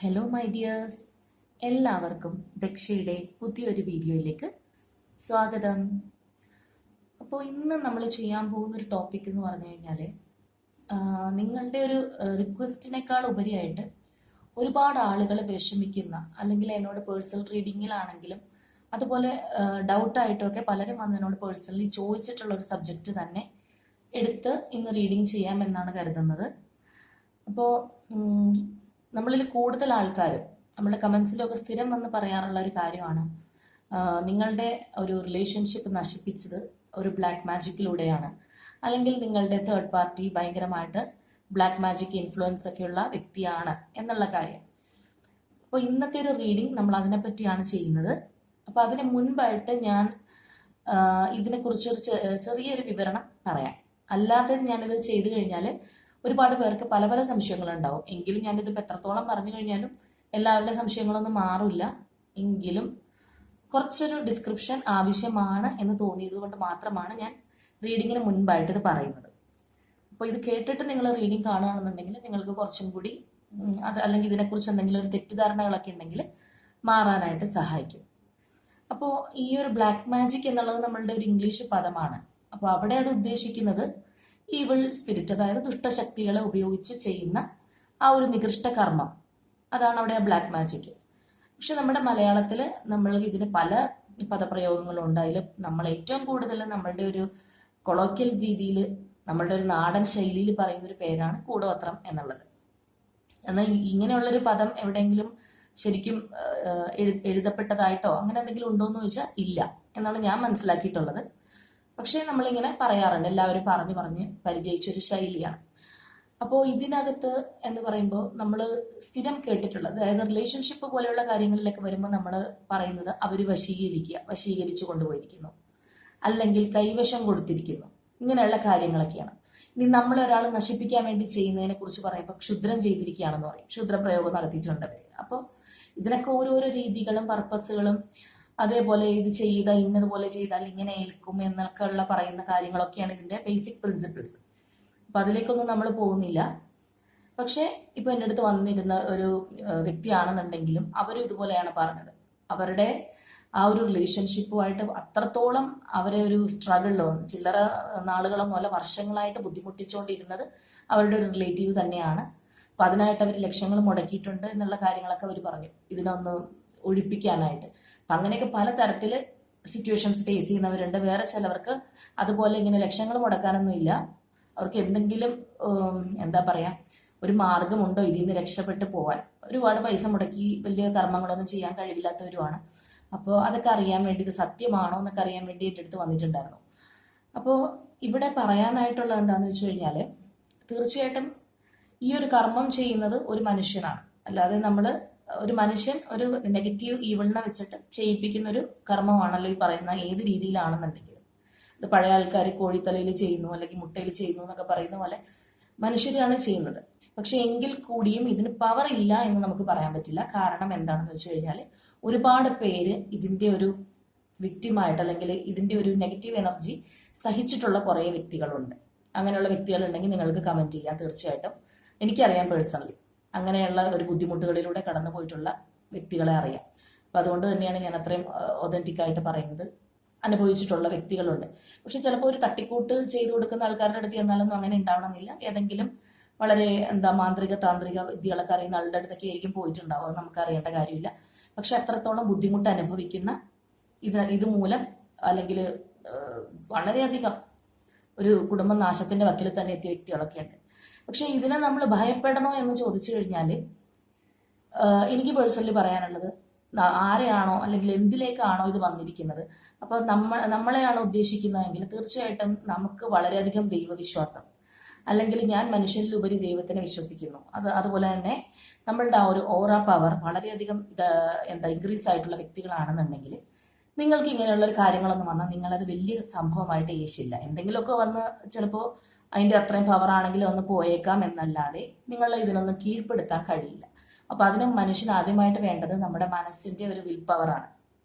Hello my dears, എല്ലാവർക്കും ദക്ഷയുടെ പുതിയൊരു വീഡിയോയിലേക്ക് സ്വാഗതം. അപ്പോൾ ഇന്ന് നമ്മൾ ചെയ്യാൻ പോകുന്നൊരു ടോപ്പിക് എന്ന് പറഞ്ഞു കഴിഞ്ഞാൽ നിങ്ങളുടെ ഒരു റിക്വസ്റ്റിനേക്കാൾ ഉപരിയായിട്ട് ഒരുപാട് ആളുകൾ വിഷമിക്കുന്ന, അല്ലെങ്കിൽ എന്നോട് പേഴ്സണൽ റീഡിങ്ങിലാണെങ്കിലും അതുപോലെ ഡൗട്ടായിട്ടൊക്കെ പലരും വന്ന് എന്നോട് പേഴ്സണലി ചോദിച്ചിട്ടുള്ള ഒരു സബ്ജക്റ്റ് തന്നെ എടുത്ത് ഇന്ന് റീഡിങ് ചെയ്യാമെന്നാണ് കരുതുന്നത്. അപ്പോൾ നമ്മളിൽ കൂടുതൽ ആൾക്കാർ നമ്മുടെ കമൻസിലൊക്കെ സ്ഥിരം വന്ന് പറയാറുള്ള ഒരു കാര്യമാണ്, നിങ്ങളുടെ ഒരു റിലേഷൻഷിപ്പ് നശിപ്പിച്ചത് ഒരു ബ്ലാക്ക് മാജിക്കിലൂടെയാണ്, അല്ലെങ്കിൽ നിങ്ങളുടെ തേർഡ് പാർട്ടി ഭയങ്കരമായിട്ട് ബ്ലാക്ക് മാജിക് ഇൻഫ്ലുവൻസ് ഒക്കെയുള്ള വ്യക്തിയാണ് എന്നുള്ള കാര്യം. അപ്പോൾ ഇന്നത്തെ ഒരു റീഡിങ് നമ്മൾ അതിനെപ്പറ്റിയാണ് ചെയ്യുന്നത്. അപ്പോൾ അതിന് മുൻപായിട്ട് ഞാൻ ഇതിനെക്കുറിച്ചൊരു ചെറിയൊരു വിവരണം പറയാം. അല്ലാതെ ഞാനിത് ചെയ്തു കഴിഞ്ഞാൽ ഒരുപാട് പേർക്ക് പല പല സംശയങ്ങളുണ്ടാവും. എങ്കിലും ഞാനിതിപ്പോൾ എത്രത്തോളം പറഞ്ഞു കഴിഞ്ഞാലും എല്ലാവരുടെ സംശയങ്ങളൊന്നും മാറില്ല. എങ്കിലും കുറച്ചൊരു ഡിസ്ക്രിപ്ഷൻ ആവശ്യമാണ് എന്ന് തോന്നിയത് കൊണ്ട് മാത്രമാണ് ഞാൻ റീഡിങ്ങിന് മുൻപായിട്ട് ഇത് പറയുന്നത്. അപ്പോൾ ഇത് കേട്ടിട്ട് നിങ്ങൾ റീഡിങ് കാണുകയാണെന്നുണ്ടെങ്കിൽ നിങ്ങൾക്ക് കുറച്ചും കൂടി അല്ലെങ്കിൽ ഇതിനെക്കുറിച്ച് എന്തെങ്കിലും ഒരു തെറ്റിദ്ധാരണകളൊക്കെ ഉണ്ടെങ്കിൽ മാറാനായിട്ട് സഹായിക്കും. അപ്പോൾ ഈ ഒരു ബ്ലാക്ക് മാജിക് എന്നുള്ളത് നമ്മളുടെ ഒരു ഇംഗ്ലീഷ് പദമാണ്. അപ്പോൾ അവിടെ അത് ഉദ്ദേശിക്കുന്നത് ഈവിൾ സ്പിരിറ്റ്, അതായത് ദുഷ്ടശക്തികളെ ഉപയോഗിച്ച് ചെയ്യുന്ന ആ ഒരു നികൃഷ്ട കർമ്മം, അതാണ് അവിടെ ബ്ലാക്ക് മാജിക്. പക്ഷെ നമ്മുടെ മലയാളത്തിൽ നമ്മൾ ഇതിന് പല പദപ്രയോഗങ്ങളുണ്ട്. അതിൽ നമ്മൾ ഏറ്റവും കൂടുതൽ നമ്മളുടെ ഒരു കൊളോക്കിയൽ രീതിയിൽ, നമ്മളുടെ ഒരു നാടൻ ശൈലിയിൽ പറയുന്നൊരു പേരാണ് കൂടോത്രം എന്നുള്ളത്. എന്നാൽ ഇങ്ങനെയുള്ളൊരു പദം എവിടെയെങ്കിലും ശരിക്കും എഴുതപ്പെട്ടതായിട്ടോ അങ്ങനെ എന്തെങ്കിലും ഉണ്ടോ എന്ന് ചോദിച്ചാൽ ഇല്ല എന്നാണ് ഞാൻ മനസ്സിലാക്കിയിട്ടുള്ളത്. പക്ഷേ നമ്മളിങ്ങനെ പറയാറുണ്ട്, എല്ലാവരും പറഞ്ഞ് പറഞ്ഞ് പരിചയിച്ചൊരു ശൈലിയാണ്. അപ്പോൾ ഇതിനകത്ത് എന്ന് പറയുമ്പോൾ നമ്മൾ സ്ഥിരം കേട്ടിട്ടുള്ളത്, അതായത് റിലേഷൻഷിപ്പ് പോലെയുള്ള കാര്യങ്ങളിലൊക്കെ വരുമ്പോൾ നമ്മൾ പറയുന്നത് അവർ വശീകരിച്ചു കൊണ്ടുപോയിരിക്കുന്നു, അല്ലെങ്കിൽ കൈവശം കൊടുത്തിരിക്കുന്നു, ഇങ്ങനെയുള്ള കാര്യങ്ങളൊക്കെയാണ്. ഇനി നമ്മൾ ഒരാൾ നശിപ്പിക്കാൻ വേണ്ടി ചെയ്യുന്നതിനെ കുറിച്ച് പറയുമ്പോൾ ക്ഷുദ്രം ചെയ്തിരിക്കുകയാണെന്ന് പറയും, ക്ഷുദ്രപ്രയോഗം നടത്തിയിട്ടുണ്ട് അവർ. അപ്പോൾ ഇതിനൊക്കെ ഓരോരോ രീതികളും പർപ്പസുകളും, അതേപോലെ ഇത് ഇന്നതുപോലെ ചെയ്താൽ ഇങ്ങനെ ഏൽക്കും എന്നൊക്കെ ഉള്ള പറയുന്ന കാര്യങ്ങളൊക്കെയാണ് ഇതിന്റെ ബേസിക് പ്രിൻസിപ്പിൾസ്. അപ്പൊ അതിലേക്കൊന്നും നമ്മൾ പോകുന്നില്ല. പക്ഷെ ഇപ്പൊ എൻ്റെ അടുത്ത് വന്നിരുന്ന ഒരു വ്യക്തിയാണെന്നുണ്ടെങ്കിലും അവരും ഇതുപോലെയാണ് പറഞ്ഞത്. അവരുടെ ആ ഒരു റിലേഷൻഷിപ്പുമായിട്ട് അത്രത്തോളം അവരെ ഒരു സ്ട്രഗിളിലോ ചില്ലറ നാളുകളൊന്നും അല്ല, വർഷങ്ങളായിട്ട് ബുദ്ധിമുട്ടിച്ചുകൊണ്ടിരുന്നത് അവരുടെ ഒരു റിലേറ്റീവ് തന്നെയാണ്. അപ്പൊ അതിനായിട്ട് അവർ ലക്ഷങ്ങൾ മുടക്കിയിട്ടുണ്ട് എന്നുള്ള കാര്യങ്ങളൊക്കെ അവർ പറഞ്ഞു, ഇതിനൊന്ന് ഒഴിപ്പിക്കാനായിട്ട്. അപ്പം അങ്ങനെയൊക്കെ പലതരത്തിൽ സിറ്റുവേഷൻസ് ഫേസ് ചെയ്യുന്നവരുണ്ട്. വേറെ ചിലവർക്ക് അതുപോലെ ഇങ്ങനെ ലക്ഷങ്ങൾ മുടക്കാനൊന്നും ഇല്ല, അവർക്ക് എന്തെങ്കിലും എന്താ പറയുക, ഒരു മാർഗമുണ്ടോ ഇതിൽ നിന്ന് രക്ഷപ്പെട്ട് പോകാൻ. ഒരുപാട് പൈസ മുടക്കി വലിയ കർമ്മങ്ങളൊന്നും ചെയ്യാൻ കഴിവില്ലാത്തവരുമാണ്. അപ്പോൾ അതൊക്കെ അറിയാൻ വേണ്ടി, ഇത് സത്യമാണോ എന്നൊക്കെ അറിയാൻ വേണ്ടി എൻ്റെ അടുത്ത് വന്നിട്ടുണ്ടായിരുന്നു. അപ്പോൾ ഇവിടെ പറയാനായിട്ടുള്ളത് എന്താണെന്ന് വെച്ച് കഴിഞ്ഞാൽ, തീർച്ചയായിട്ടും ഈ ഒരു കർമ്മം ചെയ്യുന്നത് ഒരു മനുഷ്യനാണ്. അല്ലാതെ നമ്മൾ ഒരു മനുഷ്യൻ ഒരു നെഗറ്റീവ് ഈവിളിനെ വെച്ചിട്ട് ചെയ്യിപ്പിക്കുന്ന ഒരു കർമ്മമാണല്ലോ ഈ പറയുന്ന ഏത് രീതിയിലാണെന്നുണ്ടെങ്കിലും. ഇത് പഴയ ആൾക്കാർ കോഴിത്തലയിൽ ചെയ്യുന്നു അല്ലെങ്കിൽ മുട്ടയിൽ ചെയ്യുന്നു എന്നൊക്കെ പറയുന്ന പോലെ മനുഷ്യരാണ് ചെയ്യുന്നത്. പക്ഷെ എങ്കിൽ കൂടിയും ഇതിന് പവർ ഇല്ല എന്ന് നമുക്ക് പറയാൻ പറ്റില്ല. കാരണം എന്താണെന്ന് വെച്ച് കഴിഞ്ഞാൽ ഒരുപാട് പേര് ഇതിന്റെ ഒരു വിക്റ്റിമായിട്ട്, അല്ലെങ്കിൽ ഇതിന്റെ ഒരു നെഗറ്റീവ് എനർജി സഹിച്ചിട്ടുള്ള കുറേ വ്യക്തികളുണ്ട്. അങ്ങനെയുള്ള വ്യക്തികളുണ്ടെങ്കിൽ നിങ്ങൾക്ക് കമന്റ് ചെയ്യാം. തീർച്ചയായിട്ടും എനിക്കറിയാം, പേഴ്സണലി അങ്ങനെയുള്ള ഒരു ബുദ്ധിമുട്ടുകളിലൂടെ കടന്നു പോയിട്ടുള്ള വ്യക്തികളെ അറിയാം. അപ്പം അതുകൊണ്ട് തന്നെയാണ് ഞാൻ അത്രയും ഒതന്റിക് ആയിട്ട് പറയുന്നത്. അനുഭവിച്ചിട്ടുള്ള വ്യക്തികളുണ്ട്. പക്ഷെ ചിലപ്പോൾ ഒരു തട്ടിക്കൂട്ട് ചെയ്തു കൊടുക്കുന്ന ആൾക്കാരുടെ അടുത്ത് ചെന്നാലൊന്നും അങ്ങനെ ഉണ്ടാവണമെന്നില്ല. ഏതെങ്കിലും വളരെ മാന്ത്രിക താന്ത്രിക വിദ്യകളൊക്കെ അറിയുന്ന ആളുടെ അടുത്തൊക്കെ ആയിരിക്കും പോയിട്ടുണ്ടാവും, അത് നമുക്ക് അറിയേണ്ട കാര്യമില്ല. പക്ഷെ അത്രത്തോളം ബുദ്ധിമുട്ട് അനുഭവിക്കുന്ന ഇതുമൂലം അല്ലെങ്കിൽ വളരെയധികം ഒരു കുടുംബ നാശത്തിന്റെ വക്കിൽ തന്നെ എത്തിയ വ്യക്തികളൊക്കെ ഉണ്ട്. പക്ഷെ ഇതിനെ നമ്മൾ ഭയപ്പെടണോ എന്ന് ചോദിച്ചു കഴിഞ്ഞാൽ എനിക്ക് പേഴ്സണലി പറയാനുള്ളത്, ആരെയാണോ അല്ലെങ്കിൽ എന്തിലേക്കാണോ ഇത് വന്നിരിക്കുന്നത്, അപ്പോൾ നമ്മളെയാണോ ഉദ്ദേശിക്കുന്നതെങ്കിൽ തീർച്ചയായിട്ടും നമുക്ക് വളരെയധികം ദൈവവിശ്വാസം, അല്ലെങ്കിൽ ഞാൻ മനുഷ്യരിലുപരി ദൈവത്തിനെ വിശ്വസിക്കുന്നു, അതുപോലെ തന്നെ നമ്മളുടെ ആ ഒരു ഓറ പവർ വളരെയധികം ഇൻക്രീസ് ആയിട്ടുള്ള വ്യക്തികളാണെന്നുണ്ടെങ്കിൽ നിങ്ങൾക്ക് ഇങ്ങനെയുള്ള ഒരു കാര്യങ്ങളൊന്നും വന്നാൽ നിങ്ങളത് വലിയ സംഭവമായിട്ട് ഏശില്ല. എന്തെങ്കിലുമൊക്കെ വന്ന് ചിലപ്പോൾ അതിൻ്റെ അത്രയും പവർ ആണെങ്കിൽ ഒന്ന് പോയേക്കാം എന്നല്ലാതെ നിങ്ങളെ ഇതിനൊന്നും കീഴ്പ്പെടുത്താൻ കഴിയില്ല. അപ്പൊ അതിന് മനുഷ്യന് ആദ്യമായിട്ട് വേണ്ടത് നമ്മുടെ മനസ്സിന്റെ ഒരു വിൽ പവറാണ്.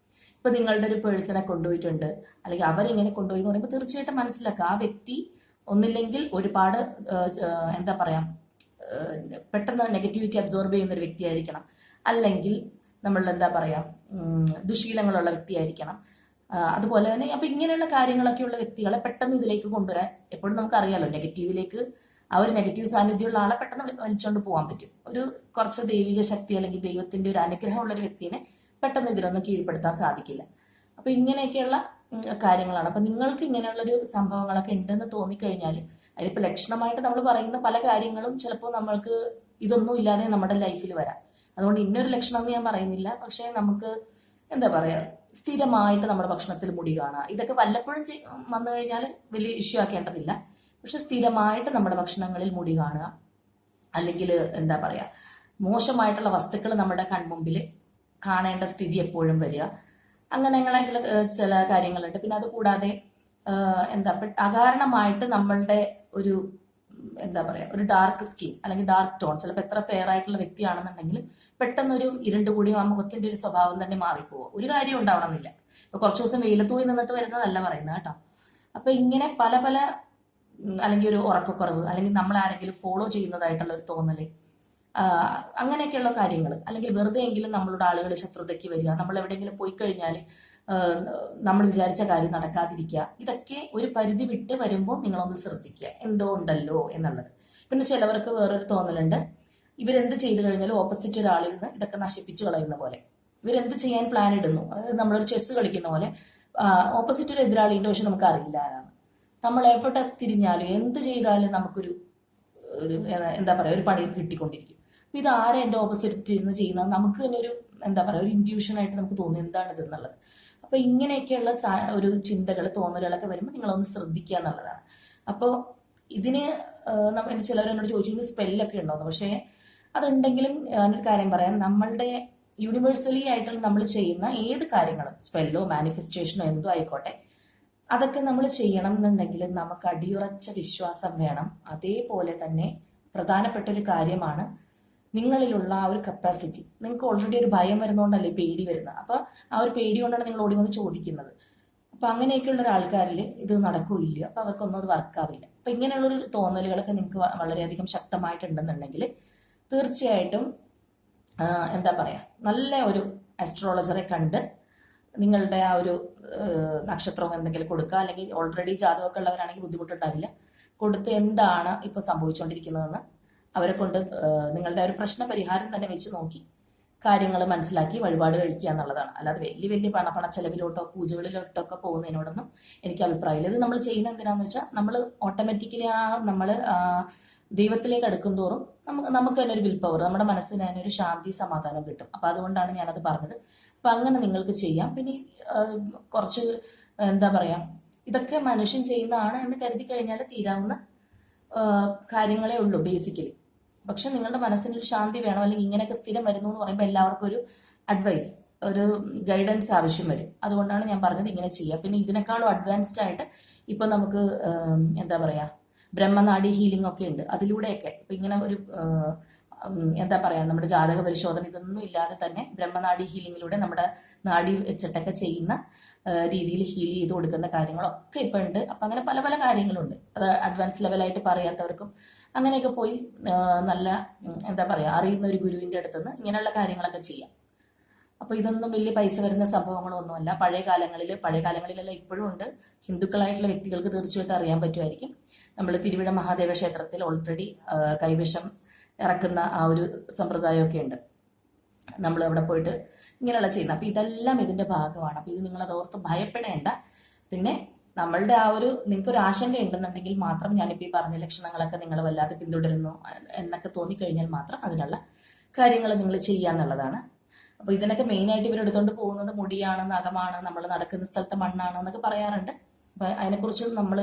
ഇപ്പൊ നിങ്ങളുടെ ഒരു പേഴ്സണെ കൊണ്ടുപോയിട്ടുണ്ട്, അല്ലെങ്കിൽ അവരിങ്ങനെ കൊണ്ടുപോയി എന്ന് പറയുമ്പോൾ തീർച്ചയായിട്ടും മനസ്സിലാക്കുക ആ വ്യക്തി ഒന്നില്ലെങ്കിൽ ഒരുപാട് പെട്ടെന്ന് നെഗറ്റിവിറ്റി അബ്സോർബ് ചെയ്യുന്ന ഒരു വ്യക്തിയായിരിക്കണം, അല്ലെങ്കിൽ നമ്മൾ എന്താ പറയാ ദുശീലങ്ങളുള്ള വ്യക്തിയായിരിക്കണം. അതുപോലെ തന്നെ അപ്പൊ ഇങ്ങനെയുള്ള കാര്യങ്ങളൊക്കെയുള്ള വ്യക്തികളെ പെട്ടെന്ന് ഇതിലേക്ക് കൊണ്ടുവരാൻ എപ്പോഴും നമുക്കറിയാലോ, നെഗറ്റീവിലേക്ക് ആ ഒരു നെഗറ്റീവ് സാന്നിധ്യമുള്ള ആളെ പെട്ടെന്ന് വലിച്ചുകൊണ്ട് പോകാൻ പറ്റും. ഒരു കുറച്ച് ദൈവിക ശക്തി അല്ലെങ്കിൽ ദൈവത്തിന്റെ ഒരു അനുഗ്രഹമുള്ള ഒരു വ്യക്തിനെ പെട്ടെന്ന് ഇതിലൊന്നും കീഴ്പ്പെടുത്താൻ സാധിക്കില്ല. അപ്പൊ ഇങ്ങനെയൊക്കെയുള്ള കാര്യങ്ങളാണ്. അപ്പൊ നിങ്ങൾക്ക് ഇങ്ങനെയുള്ളൊരു സംഭവങ്ങളൊക്കെ ഉണ്ടെന്ന് തോന്നിക്കഴിഞ്ഞാൽ അതിലിപ്പോ ലക്ഷണമായിട്ട് നമ്മൾ പറയുന്ന പല കാര്യങ്ങളും ചിലപ്പോൾ നമ്മൾക്ക് ഇതൊന്നും ഇല്ലാതെ നമ്മുടെ ലൈഫിൽ വരാം. അതുകൊണ്ട് ഇന്നൊരു ലക്ഷണം എന്ന് ഞാൻ പറയുന്നില്ല. പക്ഷെ നമുക്ക് എന്താ പറയാ, സ്ഥിരമായിട്ട് നമ്മുടെ ഭക്ഷണത്തിൽ മുടി കാണുക, ഇതൊക്കെ വല്ലപ്പോഴും വന്നു കഴിഞ്ഞാൽ വലിയ ഇഷ്യൂ ആക്കേണ്ടതില്ല. പക്ഷെ സ്ഥിരമായിട്ട് നമ്മുടെ ഭക്ഷണങ്ങളിൽ മുടി കാണുക, അല്ലെങ്കിൽ എന്താ പറയാ മോശമായിട്ടുള്ള വസ്തുക്കൾ നമ്മുടെ കൺമുമ്പിൽ കാണേണ്ട സ്ഥിതി എപ്പോഴും വരിക, അങ്ങനെയുള്ള ചില കാര്യങ്ങളുണ്ട്. പിന്നെ അത് കൂടാതെ എന്താ അകാരണമായിട്ട് നമ്മളുടെ ഒരു എന്താ പറയാ ഒരു ഡാർക്ക് സ്കിൻ അല്ലെങ്കിൽ ഡാർക്ക് ടോൺ, ചിലപ്പോൾ എത്ര ഫെയർ ആയിട്ടുള്ള വ്യക്തിയാണെന്നുണ്ടെങ്കിലും പെട്ടെന്നൊരു ഇരുണ്ട് കൂടി ആ മുഖത്തിന്റെ ഒരു സ്വഭാവം തന്നെ മാറിപ്പോവുക. ഒരു കാര്യം ഉണ്ടാവണമെന്നില്ല. ഇപ്പൊ കുറച്ചു ദിവസം വെയിലത്ത് പോയി നിന്നിട്ട് വരുന്നതല്ല പറയുന്നത് കേട്ടോ. അപ്പൊ ഇങ്ങനെ പല പല അല്ലെങ്കിൽ ഒരു ഉറക്കക്കുറവ്, അല്ലെങ്കിൽ നമ്മൾ ആരെങ്കിലും ഫോളോ ചെയ്യുന്നതായിട്ടുള്ള ഒരു തോന്നല്, അങ്ങനെയൊക്കെയുള്ള കാര്യങ്ങൾ, അല്ലെങ്കിൽ വെറുതെ എങ്കിലും നമ്മളോട് ആളുകൾ ശത്രുതയ്ക്ക് വരിക, നമ്മൾ എവിടെയെങ്കിലും പോയി കഴിഞ്ഞാൽ നമ്മൾ വിചാരിച്ച കാര്യം നടക്കാതിരിക്കുക, ഇതൊക്കെ ഒരു പരിധി വിട്ട് വരുമ്പോൾ നിങ്ങളൊന്ന് ശ്രദ്ധിക്കുക, എന്തോ ഉണ്ടല്ലോ എന്നുള്ളത്. പിന്നെ ചിലവർക്ക് വേറൊരു തോന്നലുണ്ട്, ഇവരെന്ത് ചെയ്തു കഴിഞ്ഞാലും ഓപ്പോസിറ്റ് ഒരാളിൽ നിന്ന് ഇതൊക്കെ നശിപ്പിച്ചു കളയുന്ന പോലെ. ഇവരെന്ത് ചെയ്യാൻ പ്ലാൻ ഇടുന്നു, അതായത് നമ്മളൊരു ചെസ് കളിക്കുന്ന പോലെ ഓപ്പോസിറ്റ് ഒരു എതിരാളിയുണ്ട്, പക്ഷെ നമുക്ക് അറിയില്ല ആരാണ്. നമ്മൾ എവിടെ തിരിഞ്ഞാലും എന്ത് ചെയ്താലും നമുക്കൊരു എന്താ പറയാ ഒരു പണി കിട്ടിക്കൊണ്ടിരിക്കും. അപ്പൊ ഇത് ആരെ എൻ്റെ ഓപ്പോസിറ്റ് ഇരുന്ന് ചെയ്യുന്നത് നമുക്ക് തന്നെ ഒരു എന്താ പറയാ ഒരു ഇൻറ്റ്യൂഷനായിട്ട് നമുക്ക് തോന്നും എന്താണിത് എന്നുള്ളത്. അപ്പൊ ഇങ്ങനെയൊക്കെയുള്ള ഒരു ചിന്തകൾ തോന്നലുകളൊക്കെ വരുമ്പോൾ നിങ്ങളൊന്ന് ശ്രദ്ധിക്കുക എന്നുള്ളതാണ്. അപ്പോൾ ഇതിന് ചിലവരെന്നോട് ചോദിച്ചത് സ്പെല്ലൊക്കെ ഉണ്ടോന്ന്. പക്ഷേ അതുണ്ടെങ്കിലും ഞാനൊരു കാര്യം പറയാം, നമ്മളുടെ യൂണിവേഴ്സലി ആയിട്ട് നമ്മൾ ചെയ്യുന്ന ഏത് കാര്യങ്ങളും സ്പെല്ലോ മാനിഫെസ്റ്റേഷനോ എന്തോ ആയിക്കോട്ടെ, അതൊക്കെ നമ്മൾ ചെയ്യണം എന്നുണ്ടെങ്കിൽ നമുക്ക് അടിയുറച്ച വിശ്വാസം വേണം. അതേപോലെ തന്നെ പ്രധാനപ്പെട്ട ഒരു കാര്യമാണ് നിങ്ങളിലുള്ള ആ ഒരു കപ്പാസിറ്റി. നിങ്ങൾക്ക് ഓൾറെഡി ഒരു ഭയം വരുന്നതുകൊണ്ടല്ലേ പേടി വരുന്നത്. അപ്പൊ ആ ഒരു പേടി കൊണ്ടാണ് നിങ്ങൾ ഓടി വന്ന് ചോദിക്കുന്നത്. അപ്പൊ അങ്ങനെയൊക്കെയുള്ള ഒരാൾക്കാരിൽ ഇത് നടക്കില്ല, അപ്പൊ അവർക്കൊന്നും അത് വർക്കാവില്ല. അപ്പൊ ഇങ്ങനെയുള്ളൊരു തോന്നലുകളൊക്കെ നിങ്ങൾക്ക് വളരെയധികം ശക്തമായിട്ടുണ്ടെന്നുണ്ടെങ്കിൽ തീർച്ചയായിട്ടും എന്താ പറയാ നല്ല ഒരു അസ്ട്രോളജറെ കണ്ട് നിങ്ങളുടെ ആ ഒരു നക്ഷത്രവും എന്തെങ്കിലും കൊടുക്കുക, അല്ലെങ്കിൽ ഓൾറെഡി ജാതകമൊക്കെ ഉള്ളവരാണെങ്കിൽ ബുദ്ധിമുട്ടുണ്ടാവില്ല, കൊടുത്ത് എന്താണ് ഇപ്പൊ സംഭവിച്ചുകൊണ്ടിരിക്കുന്നതെന്ന് അവരെ കൊണ്ട് നിങ്ങളുടെ ഒരു പ്രശ്ന പരിഹാരം തന്നെ വെച്ച് നോക്കി കാര്യങ്ങൾ മനസ്സിലാക്കി വഴിപാട് കഴിക്കുക എന്നുള്ളതാണ്. അല്ലാതെ വലിയ വലിയ പണച്ചെലവിലോട്ടോ പൂജകളിലോട്ടോ ഒക്കെ പോകുന്നതിനോടൊന്നും എനിക്ക് അഭിപ്രായമില്ല. ഇത് നമ്മൾ ചെയ്യുന്ന എന്തിനാന്ന് വെച്ചാൽ നമ്മൾ ഓട്ടോമാറ്റിക്കലി നമ്മൾ ദൈവത്തിലേക്ക് അടുക്കും തോറും നമുക്ക് തന്നെ ഒരു വിൽ പവർ, നമ്മുടെ മനസ്സിന് തന്നെ ഒരു ശാന്തി സമാധാനം കിട്ടും. അപ്പൊ അതുകൊണ്ടാണ് ഞാനത് പറഞ്ഞത്. അപ്പൊ അങ്ങനെ നിങ്ങൾക്ക് ചെയ്യാം. പിന്നെ കുറച്ച് എന്താ പറയാ ഇതൊക്കെ മനുഷ്യൻ ചെയ്യുന്നതാണ് എന്ന് കരുതി കഴിഞ്ഞാൽ തീരാവുന്ന കാര്യങ്ങളേ ഉള്ളൂ ബേസിക്കലി. പക്ഷെ നിങ്ങളുടെ മനസ്സിനൊരു ശാന്തി വേണം, അല്ലെങ്കിൽ ഇങ്ങനെയൊക്കെ സ്ഥിരം വരുന്നു എന്ന് പറയുമ്പോൾ എല്ലാവർക്കും ഒരു അഡ്വൈസ്, ഒരു ഗൈഡൻസ് ആവശ്യം വരും. അതുകൊണ്ടാണ് ഞാൻ പറഞ്ഞത് ഇങ്ങനെ ചെയ്യാം. പിന്നെ ഇതിനേക്കാളും അഡ്വാൻസ്ഡ് ആയിട്ട് ഇപ്പൊ നമുക്ക് എന്താ പറയാ ബ്രഹ്മനാഡി ഹീലിംഗ് ഒക്കെ ഉണ്ട്. അതിലൂടെയൊക്കെ ഇപ്പൊ ഇങ്ങനെ ഒരു എന്താ പറയാ നമ്മുടെ ജാതക പരിശോധന ഇതൊന്നും ഇല്ലാതെ തന്നെ ബ്രഹ്മനാഡി ഹീലിംഗിലൂടെ നമ്മുടെ നാഡി വെച്ചിട്ടൊക്കെ ചെയ്യുന്ന രീതിയിൽ ഹീൽ ചെയ്ത് കൊടുക്കുന്ന കാര്യങ്ങളൊക്കെ ഇപ്പൊ ഉണ്ട്. അപ്പൊ അങ്ങനെ പല പല കാര്യങ്ങളുണ്ട്. അത് അഡ്വാൻസ് ലെവലായിട്ട് പറയാത്തവർക്കും അങ്ങനെയൊക്കെ പോയി നല്ല എന്താ പറയാ അറിയുന്ന ഒരു ഗുരുവിന്റെ അടുത്തുനിന്ന് ഇങ്ങനെയുള്ള കാര്യങ്ങളൊക്കെ ചെയ്യാം. അപ്പൊ ഇതൊന്നും വലിയ പൈസ വരുന്ന സംഭവങ്ങളൊന്നുമല്ല. പഴയ കാലങ്ങളിലല്ല ഇപ്പോഴും ഉണ്ട്. ഹിന്ദുക്കളായിട്ടുള്ള വ്യക്തികൾക്ക് തീർച്ചയായിട്ടും അറിയാൻ പറ്റുമായിരിക്കും. നമ്മൾ തിരുവിഴ മഹാദേവ ക്ഷേത്രത്തിൽ ഓൾറെഡി കൈവശം ഇറക്കുന്ന ആ ഒരു സമ്പ്രദായമൊക്കെ ഉണ്ട്. നമ്മൾ അവിടെ പോയിട്ട് ഇങ്ങനെയുള്ള ചെയ്യുന്നത്. അപ്പൊ ഇതെല്ലാം ഇതിന്റെ ഭാഗമാണ്. അപ്പൊ ഇത് നിങ്ങൾ അതോർത്ത് ഭയപ്പെടേണ്ട. പിന്നെ നമ്മളുടെ ആ ഒരു നിങ്ങൾക്ക് ഒരു ആശങ്ക ഉണ്ടെന്നുണ്ടെങ്കിൽ മാത്രം ഞാനിപ്പോൾ ഈ പറഞ്ഞ ലക്ഷണങ്ങളൊക്കെ നിങ്ങൾ വല്ലാതെ പിന്തുടരുന്നു എന്നൊക്കെ തോന്നിക്കഴിഞ്ഞാൽ മാത്രം അതിനുള്ള കാര്യങ്ങൾ നിങ്ങൾ ചെയ്യാന്നുള്ളതാണ്. അപ്പൊ ഇതിനൊക്കെ മെയിനായിട്ട് ഇവരെടുത്തോണ്ട് പോകുന്നത് മുടിയാണ്, നഖമാണ്, നമ്മൾ നടക്കുന്ന സ്ഥലത്തെ മണ്ണാണ് എന്നൊക്കെ പറയാറുണ്ട്. അപ്പൊ അതിനെക്കുറിച്ച് നമ്മൾ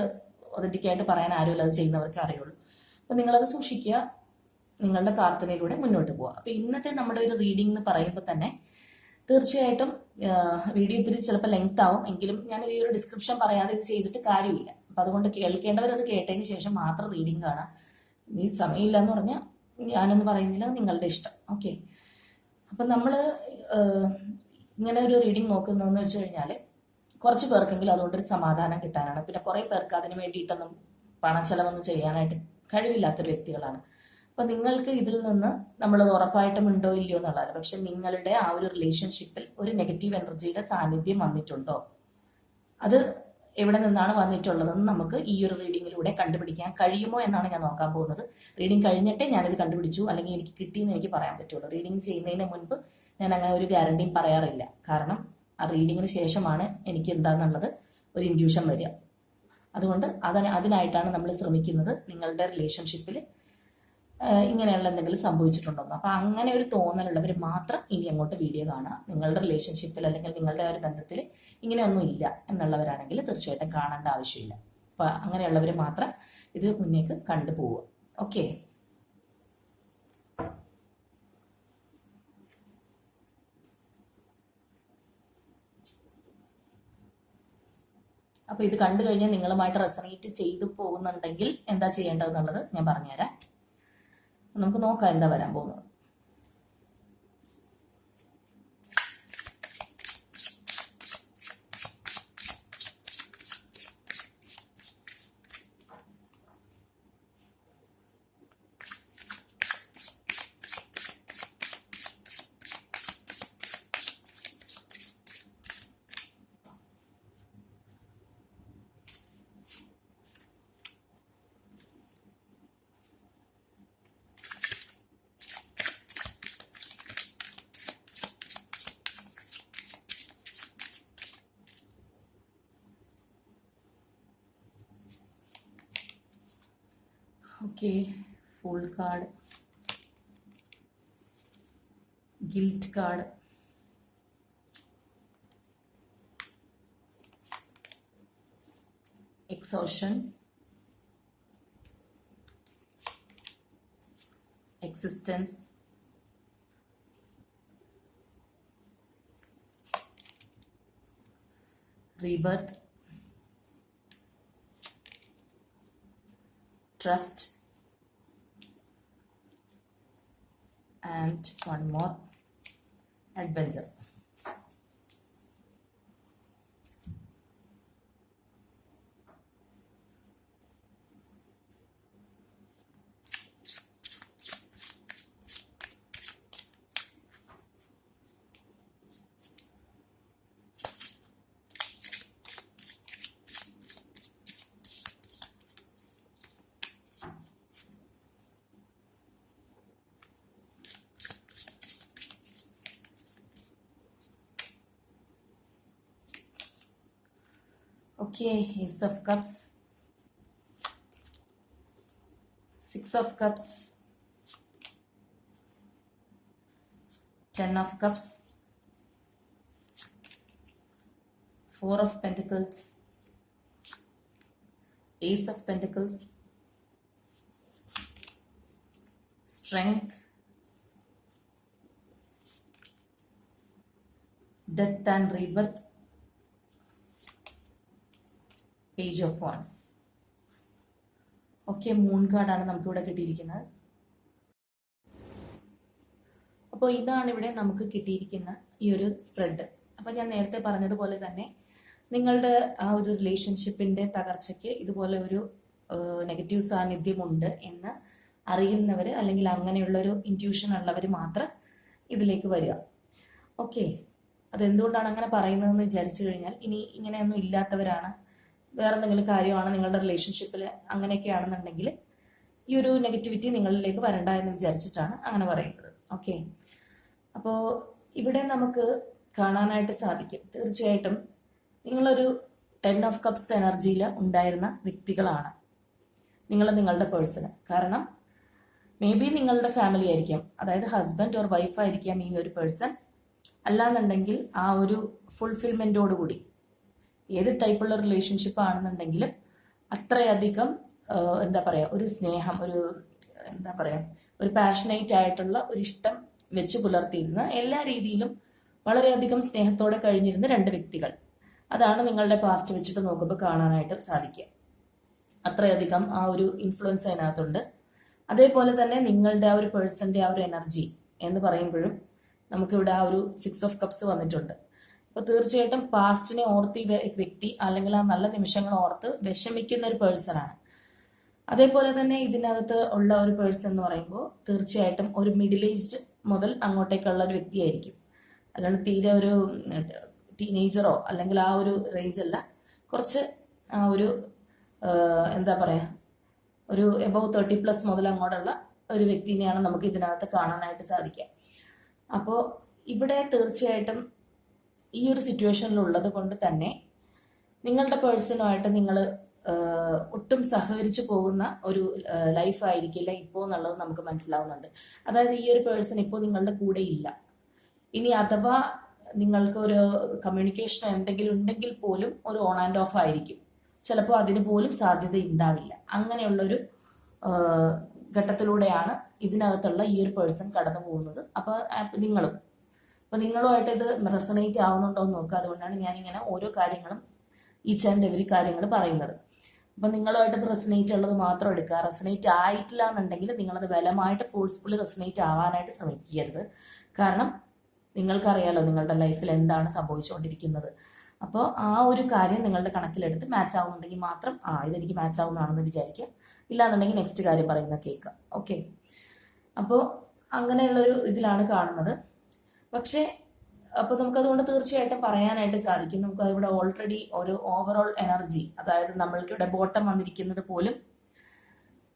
ഒതന്റിക്കായിട്ട് പറയാൻ ആരുമില്ല, അത് ചെയ്യുന്നവർക്ക് അറിയുള്ളൂ. അപ്പൊ നിങ്ങളത് സൂക്ഷിക്കുക, നിങ്ങളുടെ പ്രാർത്ഥനയിലൂടെ മുന്നോട്ട് പോവുക. അപ്പൊ ഇന്നത്തെ നമ്മുടെ ഒരു റീഡിംഗ് എന്ന് പറയുമ്പോൾ തന്നെ തീർച്ചയായിട്ടും വീഡിയോ ഇത്തിരി ചിലപ്പോൾ ലെങ്ത് ആവും, എങ്കിലും ഞാൻ ഈ ഒരു ഡിസ്ക്രിപ്ഷൻ പറയാതെ ഇത് ചെയ്തിട്ട് കാര്യമില്ല. അപ്പൊ അതുകൊണ്ട് കേൾക്കേണ്ടവരത് കേട്ടതിന് ശേഷം മാത്രം റീഡിംഗ് കാണാം. ഈ സമയമില്ല എന്ന് പറഞ്ഞാൽ ഞാനൊന്നും പറയുന്നില്ല, നിങ്ങളുടെ ഇഷ്ടം. ഓക്കെ. അപ്പൊ നമ്മൾ ഇങ്ങനെ ഒരു റീഡിംഗ് നോക്കുന്നതെന്ന് വെച്ച് കഴിഞ്ഞാൽ കുറച്ച് പേർക്കെങ്കിലും അതുകൊണ്ടൊരു സമാധാനം കിട്ടാനാണ്. പിന്നെ കുറെ പേർക്ക് അതിന് വേണ്ടിയിട്ടൊന്നും പണച്ചെലവൊന്നും ചെയ്യാനായിട്ട് കഴിവില്ലാത്തൊരു വ്യക്തികളാണ്. അപ്പൊ നിങ്ങൾക്ക് ഇതിൽ നിന്ന് നമ്മൾ ഉറപ്പായിട്ടും ഉണ്ടോ ഇല്ലയോ എന്നുള്ളത്. പക്ഷെ നിങ്ങളുടെ ആ ഒരു റിലേഷൻഷിപ്പിൽ ഒരു നെഗറ്റീവ് എനർജിയുടെ സാന്നിധ്യം വന്നിട്ടുണ്ടോ, അത് എവിടെ നിന്നാണ് വന്നിട്ടുള്ളതെന്ന് നമുക്ക് ഈ ഒരു റീഡിങ്ങിലൂടെ കണ്ടുപിടിക്കാൻ കഴിയുമോ എന്നാണ് ഞാൻ നോക്കാൻ പോകുന്നത്. റീഡിങ് കഴിഞ്ഞിട്ടേ ഞാനിത് കണ്ടുപിടിച്ചു അല്ലെങ്കിൽ എനിക്ക് കിട്ടിയെന്ന് എനിക്ക് പറയാൻ പറ്റുള്ളൂ. റീഡിങ് ചെയ്യുന്നതിന് മുൻപ് ഞാൻ അങ്ങനെ ഒരു ഗ്യാരണ്ടിയും പറയാറില്ല. കാരണം ആ റീഡിങ്ങിന് ശേഷമാണ് എനിക്ക് എന്താണെന്നുള്ളത് ഒരു ഇൻഡ്യൂഷൻ വരിക. അതുകൊണ്ട് അതിനായിട്ടാണ് നമ്മൾ ശ്രമിക്കുന്നത് നിങ്ങളുടെ റിലേഷൻഷിപ്പിൽ ഇങ്ങനെയുള്ള എന്തെങ്കിലും സംഭവിച്ചിട്ടുണ്ടോന്ന്. അപ്പൊ അങ്ങനെ ഒരു തോന്നലുള്ളവർ മാത്രം ഇനി അങ്ങോട്ട് വീഡിയോ കാണുക. നിങ്ങളുടെ റിലേഷൻഷിപ്പിൽ അല്ലെങ്കിൽ നിങ്ങളുടെ ആ ഒരു ബന്ധത്തിൽ ഇങ്ങനെയൊന്നും ഇല്ല എന്നുള്ളവരാണെങ്കിൽ തീർച്ചയായിട്ടും കാണേണ്ട ആവശ്യമില്ല. അപ്പൊ അങ്ങനെയുള്ളവർ മാത്രം ഇത് മുന്നേക്ക് കണ്ടുപോവുക. ഓക്കെ, അപ്പൊ ഇത് കണ്ടു കഴിഞ്ഞാൽ നിങ്ങളുമായിട്ട് റെസണേറ്റ് ചെയ്തു പോകുന്നുണ്ടെങ്കിൽ എന്താ ചെയ്യേണ്ടതെന്നുള്ളത് ഞാൻ പറഞ്ഞുതരാം. നമുക്ക് നോക്കാം എന്താ വരാൻ പോകുന്നത്. Okay, full card, guilt card, exhaustion, existence, rebirth, trust, and one more, adventure. Okay, Ace of Cups, Six of Cups, Ten of Cups, Four of Pentacles, Ace of Pentacles, Strength, Death and Rebirth, page of wands. Okay, moon കാർഡാണ് നമുക്കിവിടെ കിട്ടിയിരിക്കുന്നത്. അപ്പോൾ ഇതാണ് ഇവിടെ നമുക്ക് കിട്ടിയിരിക്കുന്ന ഈ ഒരു സ്പ്രെഡ്. അപ്പോൾ ഞാൻ നേരത്തെ പറഞ്ഞതുപോലെ തന്നെ നിങ്ങളുടെ ആ ഒരു റിലേഷൻഷിപ്പിന്റെ തകർച്ചയ്ക്ക് ഇതുപോലെ ഒരു നെഗറ്റീവ് സാന്നിധ്യമുണ്ട് എന്ന് അറിയുന്നവർ അല്ലെങ്കിൽ അങ്ങനെയുള്ള ഒരു ഇൻറ്റ്യൂഷൻ ഉള്ളവർ മാത്രം ഇതിലേക്ക് വരിക. ഓക്കെ, അതെന്തുകൊണ്ടാണ് അങ്ങനെ പറയുന്നതെന്ന് വിചാരിച്ചു കഴിഞ്ഞാൽ, ഇനി ഇങ്ങനെയൊന്നും ഇല്ലാത്തവരാണ്, വേറെ എന്തെങ്കിലും കാര്യമാണ് നിങ്ങളുടെ റിലേഷൻഷിപ്പിൽ അങ്ങനെയൊക്കെയാണെന്നുണ്ടെങ്കിൽ ഈ ഒരു നെഗറ്റിവിറ്റി നിങ്ങളിലേക്ക് വരണ്ട എന്ന് വിചാരിച്ചിട്ടാണ് അങ്ങനെ പറയുന്നത്. ഓക്കെ, അപ്പോൾ ഇവിടെ നമുക്ക് കാണാനായിട്ട് സാധിക്കും, തീർച്ചയായിട്ടും നിങ്ങളൊരു 10 ഓഫ് കപ്സ് എനർജിയിൽ ഉണ്ടായിരുന്ന വ്യക്തികളാണ് നിങ്ങളുടെ പേഴ്സണ്. കാരണം മേ ബി നിങ്ങളുടെ ഫാമിലി ആയിരിക്കാം, അതായത് ഹസ്ബൻഡ് ഓർ വൈഫ് ആയിരിക്കാം ഈ ഒരു പേഴ്സൺ. അല്ലാന്നുണ്ടെങ്കിൽ ആ ഒരു ഫുൾഫിൽമെന്റോടുകൂടി ഏത് ടൈപ്പുള്ള റിലേഷൻഷിപ്പ് ആണെന്നുണ്ടെങ്കിലും അത്രയധികം എന്താ പറയുക, ഒരു സ്നേഹം, ഒരു എന്താ പറയുക, ഒരു പാഷനേറ്റ് ആയിട്ടുള്ള ഒരു ഇഷ്ടം വെച്ച് പുലർത്തിയിരുന്ന, എല്ലാ രീതിയിലും വളരെയധികം സ്നേഹത്തോടെ കഴിഞ്ഞിരുന്ന രണ്ട് വ്യക്തികൾ. അതാണ് നിങ്ങളുടെ പാസ്റ്റ് വെച്ചിട്ട് നോക്കുമ്പോൾ കാണാനായിട്ട് സാധിക്കുക. അത്രയധികം ആ ഒരു ഇൻഫ്ലുവൻസ് അതിനകത്തുണ്ട്. അതേപോലെ തന്നെ നിങ്ങളുടെ ആ ഒരു പേഴ്സന്റെ ആ ഒരു എനർജി എന്ന് പറയുമ്പോഴും നമുക്കിവിടെ ആ ഒരു 6 ഓഫ് കപ്സ് വന്നിട്ടുണ്ട്. അപ്പൊ തീർച്ചയായിട്ടും പാസ്റ്റിനെ ഓർത്ത് ഈ വ്യക്തി അല്ലെങ്കിൽ ആ നല്ല നിമിഷങ്ങൾ ഓർത്ത് വിഷമിക്കുന്ന ഒരു പേഴ്സൺ ആണ്. അതേപോലെ തന്നെ ഇതിനകത്ത് ഉള്ള ഒരു പേഴ്സൺ എന്ന് പറയുമ്പോൾ തീർച്ചയായിട്ടും ഒരു മിഡിൽ ഏജ്ഡ് മുതൽ അങ്ങോട്ടേക്കുള്ള ഒരു വ്യക്തിയായിരിക്കും. അല്ലാണ്ട് തീരെ ഒരു ടീനേജറോ അല്ലെങ്കിൽ ആ ഒരു റേഞ്ച് അല്ല. കുറച്ച് ആ ഒരു എന്താ പറയുക, ഒരു എബവ് 30+ മുതൽ അങ്ങോട്ടുള്ള ഒരു വ്യക്തിനെയാണ് നമുക്ക് ഇതിനകത്ത് കാണാനായിട്ട് സാധിക്കുക. അപ്പോൾ ഇവിടെ തീർച്ചയായിട്ടും ഈ ഒരു സിറ്റുവേഷനിലുള്ളത് കൊണ്ട് തന്നെ നിങ്ങളുടെ പേഴ്സണുമായിട്ട് നിങ്ങൾ ഒട്ടും സഹകരിച്ചു പോകുന്ന ഒരു ലൈഫ് ആയിരിക്കില്ല ഇപ്പോൾ എന്നുള്ളത് നമുക്ക് മനസ്സിലാവുന്നുണ്ട്. അതായത് ഈ ഒരു പേഴ്സൺ ഇപ്പോൾ നിങ്ങളുടെ കൂടെ ഇല്ല. ഇനി അഥവാ നിങ്ങൾക്ക് ഒരു കമ്മ്യൂണിക്കേഷൻ എന്തെങ്കിലും ഉണ്ടെങ്കിൽ പോലും ഒരു ഓൺ ആൻഡ് ഓഫ് ആയിരിക്കും. ചിലപ്പോൾ അതിന് പോലും സാധ്യത ഉണ്ടാവില്ല. അങ്ങനെയുള്ളൊരു ഘട്ടത്തിലൂടെയാണ് ഇതിനകത്തുള്ള ഈ ഒരു പേഴ്സൺ കടന്നു പോകുന്നത്. അപ്പോൾ നിങ്ങളുമായിട്ട് ഇത് റെസണേറ്റ് ആവുന്നുണ്ടോ എന്ന് നോക്കുക. അതുകൊണ്ടാണ് ഞാനിങ്ങനെ ഓരോ കാര്യങ്ങളും ഈച്ച് ആൻഡ് എവരി കാര്യങ്ങൾ പറയുന്നത്. അപ്പം നിങ്ങളുമായിട്ട് ഇത് റെസണേറ്റ് ഉള്ളത് മാത്രം എടുക്കുക. റെസണേറ്റ് ആയിട്ടില്ല എന്നുണ്ടെങ്കിൽ നിങ്ങളത് ബലമായിട്ട് ഫോഴ്സ്ഫുള്ളി റെസണേറ്റ് ആവാനായിട്ട് ശ്രമിക്കരുത്. കാരണം നിങ്ങൾക്കറിയാലോ നിങ്ങളുടെ ലൈഫിൽ എന്താണ് സംഭവിച്ചുകൊണ്ടിരിക്കുന്നത്. അപ്പോൾ ആ ഒരു കാര്യം നിങ്ങളുടെ കണക്കിലെടുത്ത് മാച്ച് ആവുന്നുണ്ടെങ്കിൽ മാത്രം ഇതെനിക്ക് മാച്ച് ആവുന്നതാണെന്ന് വിചാരിക്കുക. ഇല്ലാന്നുണ്ടെങ്കിൽ നെക്സ്റ്റ് കാര്യം പറയുന്ന കേൾക്കുക. ഓക്കെ, അപ്പോൾ അങ്ങനെയുള്ളൊരു ഇതിലാണ് കാണുന്നത്. പക്ഷേ അപ്പോൾ നമുക്കതുകൊണ്ട് തീർച്ചയായിട്ടും പറയാനായിട്ട് സാധിക്കും, നമുക്ക് ഇവിടെ ഓൾറെഡി ഒരു ഓവറോൾ എനർജി, അതായത് നമ്മൾക്കിവിടെ ബോട്ടം വന്നിരിക്കുന്നത് പോലും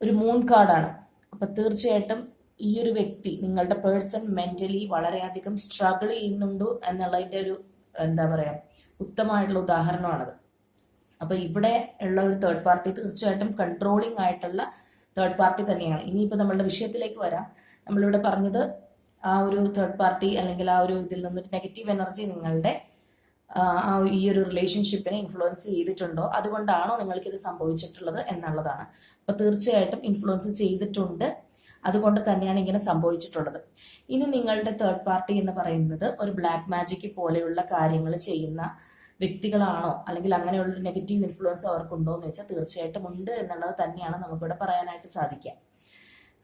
ഒരു മൂൺ കാർഡാണ്. അപ്പം തീർച്ചയായിട്ടും ഈ ഒരു വ്യക്തി, നിങ്ങളുടെ പേഴ്സൺ മെന്റലി വളരെയധികം സ്ട്രഗിൾ ചെയ്യുന്നുണ്ട് എന്നുള്ളതിൻ്റെ ഒരു എന്താ പറയുക ഉത്തമമായിട്ടുള്ള ഉദാഹരണമാണത്. അപ്പോൾ ഇവിടെ ഉള്ള ഒരു തേർഡ് പാർട്ടി തീർച്ചയായിട്ടും കൺട്രോളിങ് ആയിട്ടുള്ള തേർഡ് പാർട്ടി തന്നെയാണ്. ഇനിയിപ്പോൾ നമ്മളുടെ വിഷയത്തിലേക്ക് വരാം. നമ്മളിവിടെ പറഞ്ഞത് ആ ഒരു തേർഡ് പാർട്ടി അല്ലെങ്കിൽ ആ ഒരു ഇതിൽ നിന്നൊരു നെഗറ്റീവ് എനർജി നിങ്ങളുടെ ഈ ഒരു റിലേഷൻഷിപ്പിനെ ഇൻഫ്ലുവൻസ് ചെയ്തിട്ടുണ്ടോ, അതുകൊണ്ടാണോ നിങ്ങൾക്കിത് സംഭവിച്ചിട്ടുള്ളത് എന്നുള്ളതാണ്. അപ്പോൾ തീർച്ചയായിട്ടും ഇൻഫ്ലുവൻസ് ചെയ്തിട്ടുണ്ട്, അതുകൊണ്ട് തന്നെയാണ് ഇങ്ങനെ സംഭവിച്ചിട്ടുള്ളത്. ഇനി നിങ്ങളുടെ തേർഡ് പാർട്ടി എന്ന് പറയുന്നത് ഒരു ബ്ലാക്ക് മാജിക് പോലെയുള്ള കാര്യങ്ങൾ ചെയ്യുന്ന വ്യക്തികളാണോ, അല്ലെങ്കിൽ അങ്ങനെയുള്ള നെഗറ്റീവ് ഇൻഫ്ലുവൻസ് അവർക്കുണ്ടോ എന്ന് വെച്ചാൽ തീർച്ചയായിട്ടും ഉണ്ട് എന്നുള്ളത് തന്നെയാണ് നമുക്കിവിടെ പറയാനായിട്ട് സാധിക്കുക.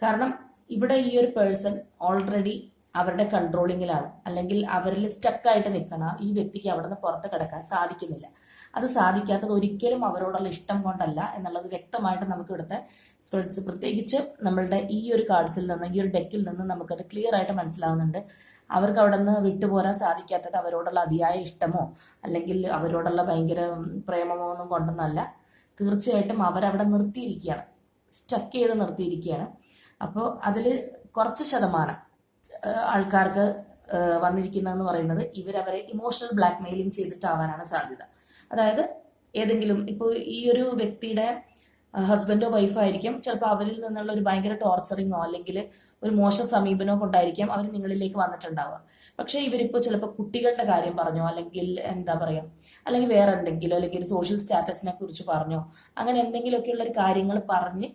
കാരണം ഇവിടെ ഈ ഒരു പേഴ്സൺ ഓൾറെഡി അവരുടെ കൺട്രോളിങ്ങിലാണ്, അല്ലെങ്കിൽ അവരിൽ സ്റ്റക്കായിട്ട് നിൽക്കണം. ഈ വ്യക്തിക്ക് അവിടെ നിന്ന് പുറത്ത് കിടക്കാൻ സാധിക്കുന്നില്ല. അത് സാധിക്കാത്തത് ഒരിക്കലും അവരോടുള്ള ഇഷ്ടം കൊണ്ടല്ല എന്നുള്ളത് വ്യക്തമായിട്ട് നമുക്ക് ഇവിടുത്തെ സ്പ്രെഡ്സ്, പ്രത്യേകിച്ച് നമ്മളുടെ ഈ ഒരു കാർഡ്സിൽ നിന്ന്, ഈ ഒരു ഡെക്കിൽ നിന്ന് നമുക്കത് ക്ലിയർ ആയിട്ട് മനസ്സിലാവുന്നുണ്ട്. അവർക്ക് അവിടെ നിന്ന് വിട്ടുപോരാൻ സാധിക്കാത്തത് അവരോടുള്ള അതിയായ ഇഷ്ടമോ അല്ലെങ്കിൽ അവരോടുള്ള ഭയങ്കര പ്രേമമോ ഒന്നും കൊണ്ടൊന്നല്ല. തീർച്ചയായിട്ടും അവരവിടെ നിർത്തിയിരിക്കുകയാണ്, സ്റ്റക്ക് ചെയ്ത് നിർത്തിയിരിക്കുകയാണ്. അപ്പോൾ അതിൽ കുറച്ച് ശതമാനം ആൾക്കാർക്ക് വന്നിരിക്കുന്നതെന്ന് പറയുന്നത് ഇവരവരെ ഇമോഷണൽ ബ്ലാക്ക് മെയിലിംഗ് ചെയ്തിട്ടാവാനാണ് സാധ്യത. അതായത് ഏതെങ്കിലും ഇപ്പോൾ ഈ ഒരു വ്യക്തിയുടെ ഹസ്ബൻഡോ വൈഫോ ആയിരിക്കും, ചിലപ്പോൾ അവരിൽ നിന്നുള്ള ഒരു ഭയങ്കര ടോർച്ചറിങ്ങോ അല്ലെങ്കിൽ ഒരു മോശം സമീപനമോ കൊണ്ടായിരിക്കാം അവർ നിങ്ങളിലേക്ക് വന്നിട്ടുണ്ടാവുക. പക്ഷേ ഇവരിപ്പോൾ ചിലപ്പോൾ കുട്ടികളുടെ കാര്യം പറഞ്ഞോ, അല്ലെങ്കിൽ എന്താ പറയുക, അല്ലെങ്കിൽ വേറെ എന്തെങ്കിലും, അല്ലെങ്കിൽ ഒരു സോഷ്യൽ സ്റ്റാറ്റസിനെ കുറിച്ച് പറഞ്ഞോ, അങ്ങനെ എന്തെങ്കിലുമൊക്കെയുള്ള ഒരു കാര്യങ്ങൾ പറഞ്ഞ്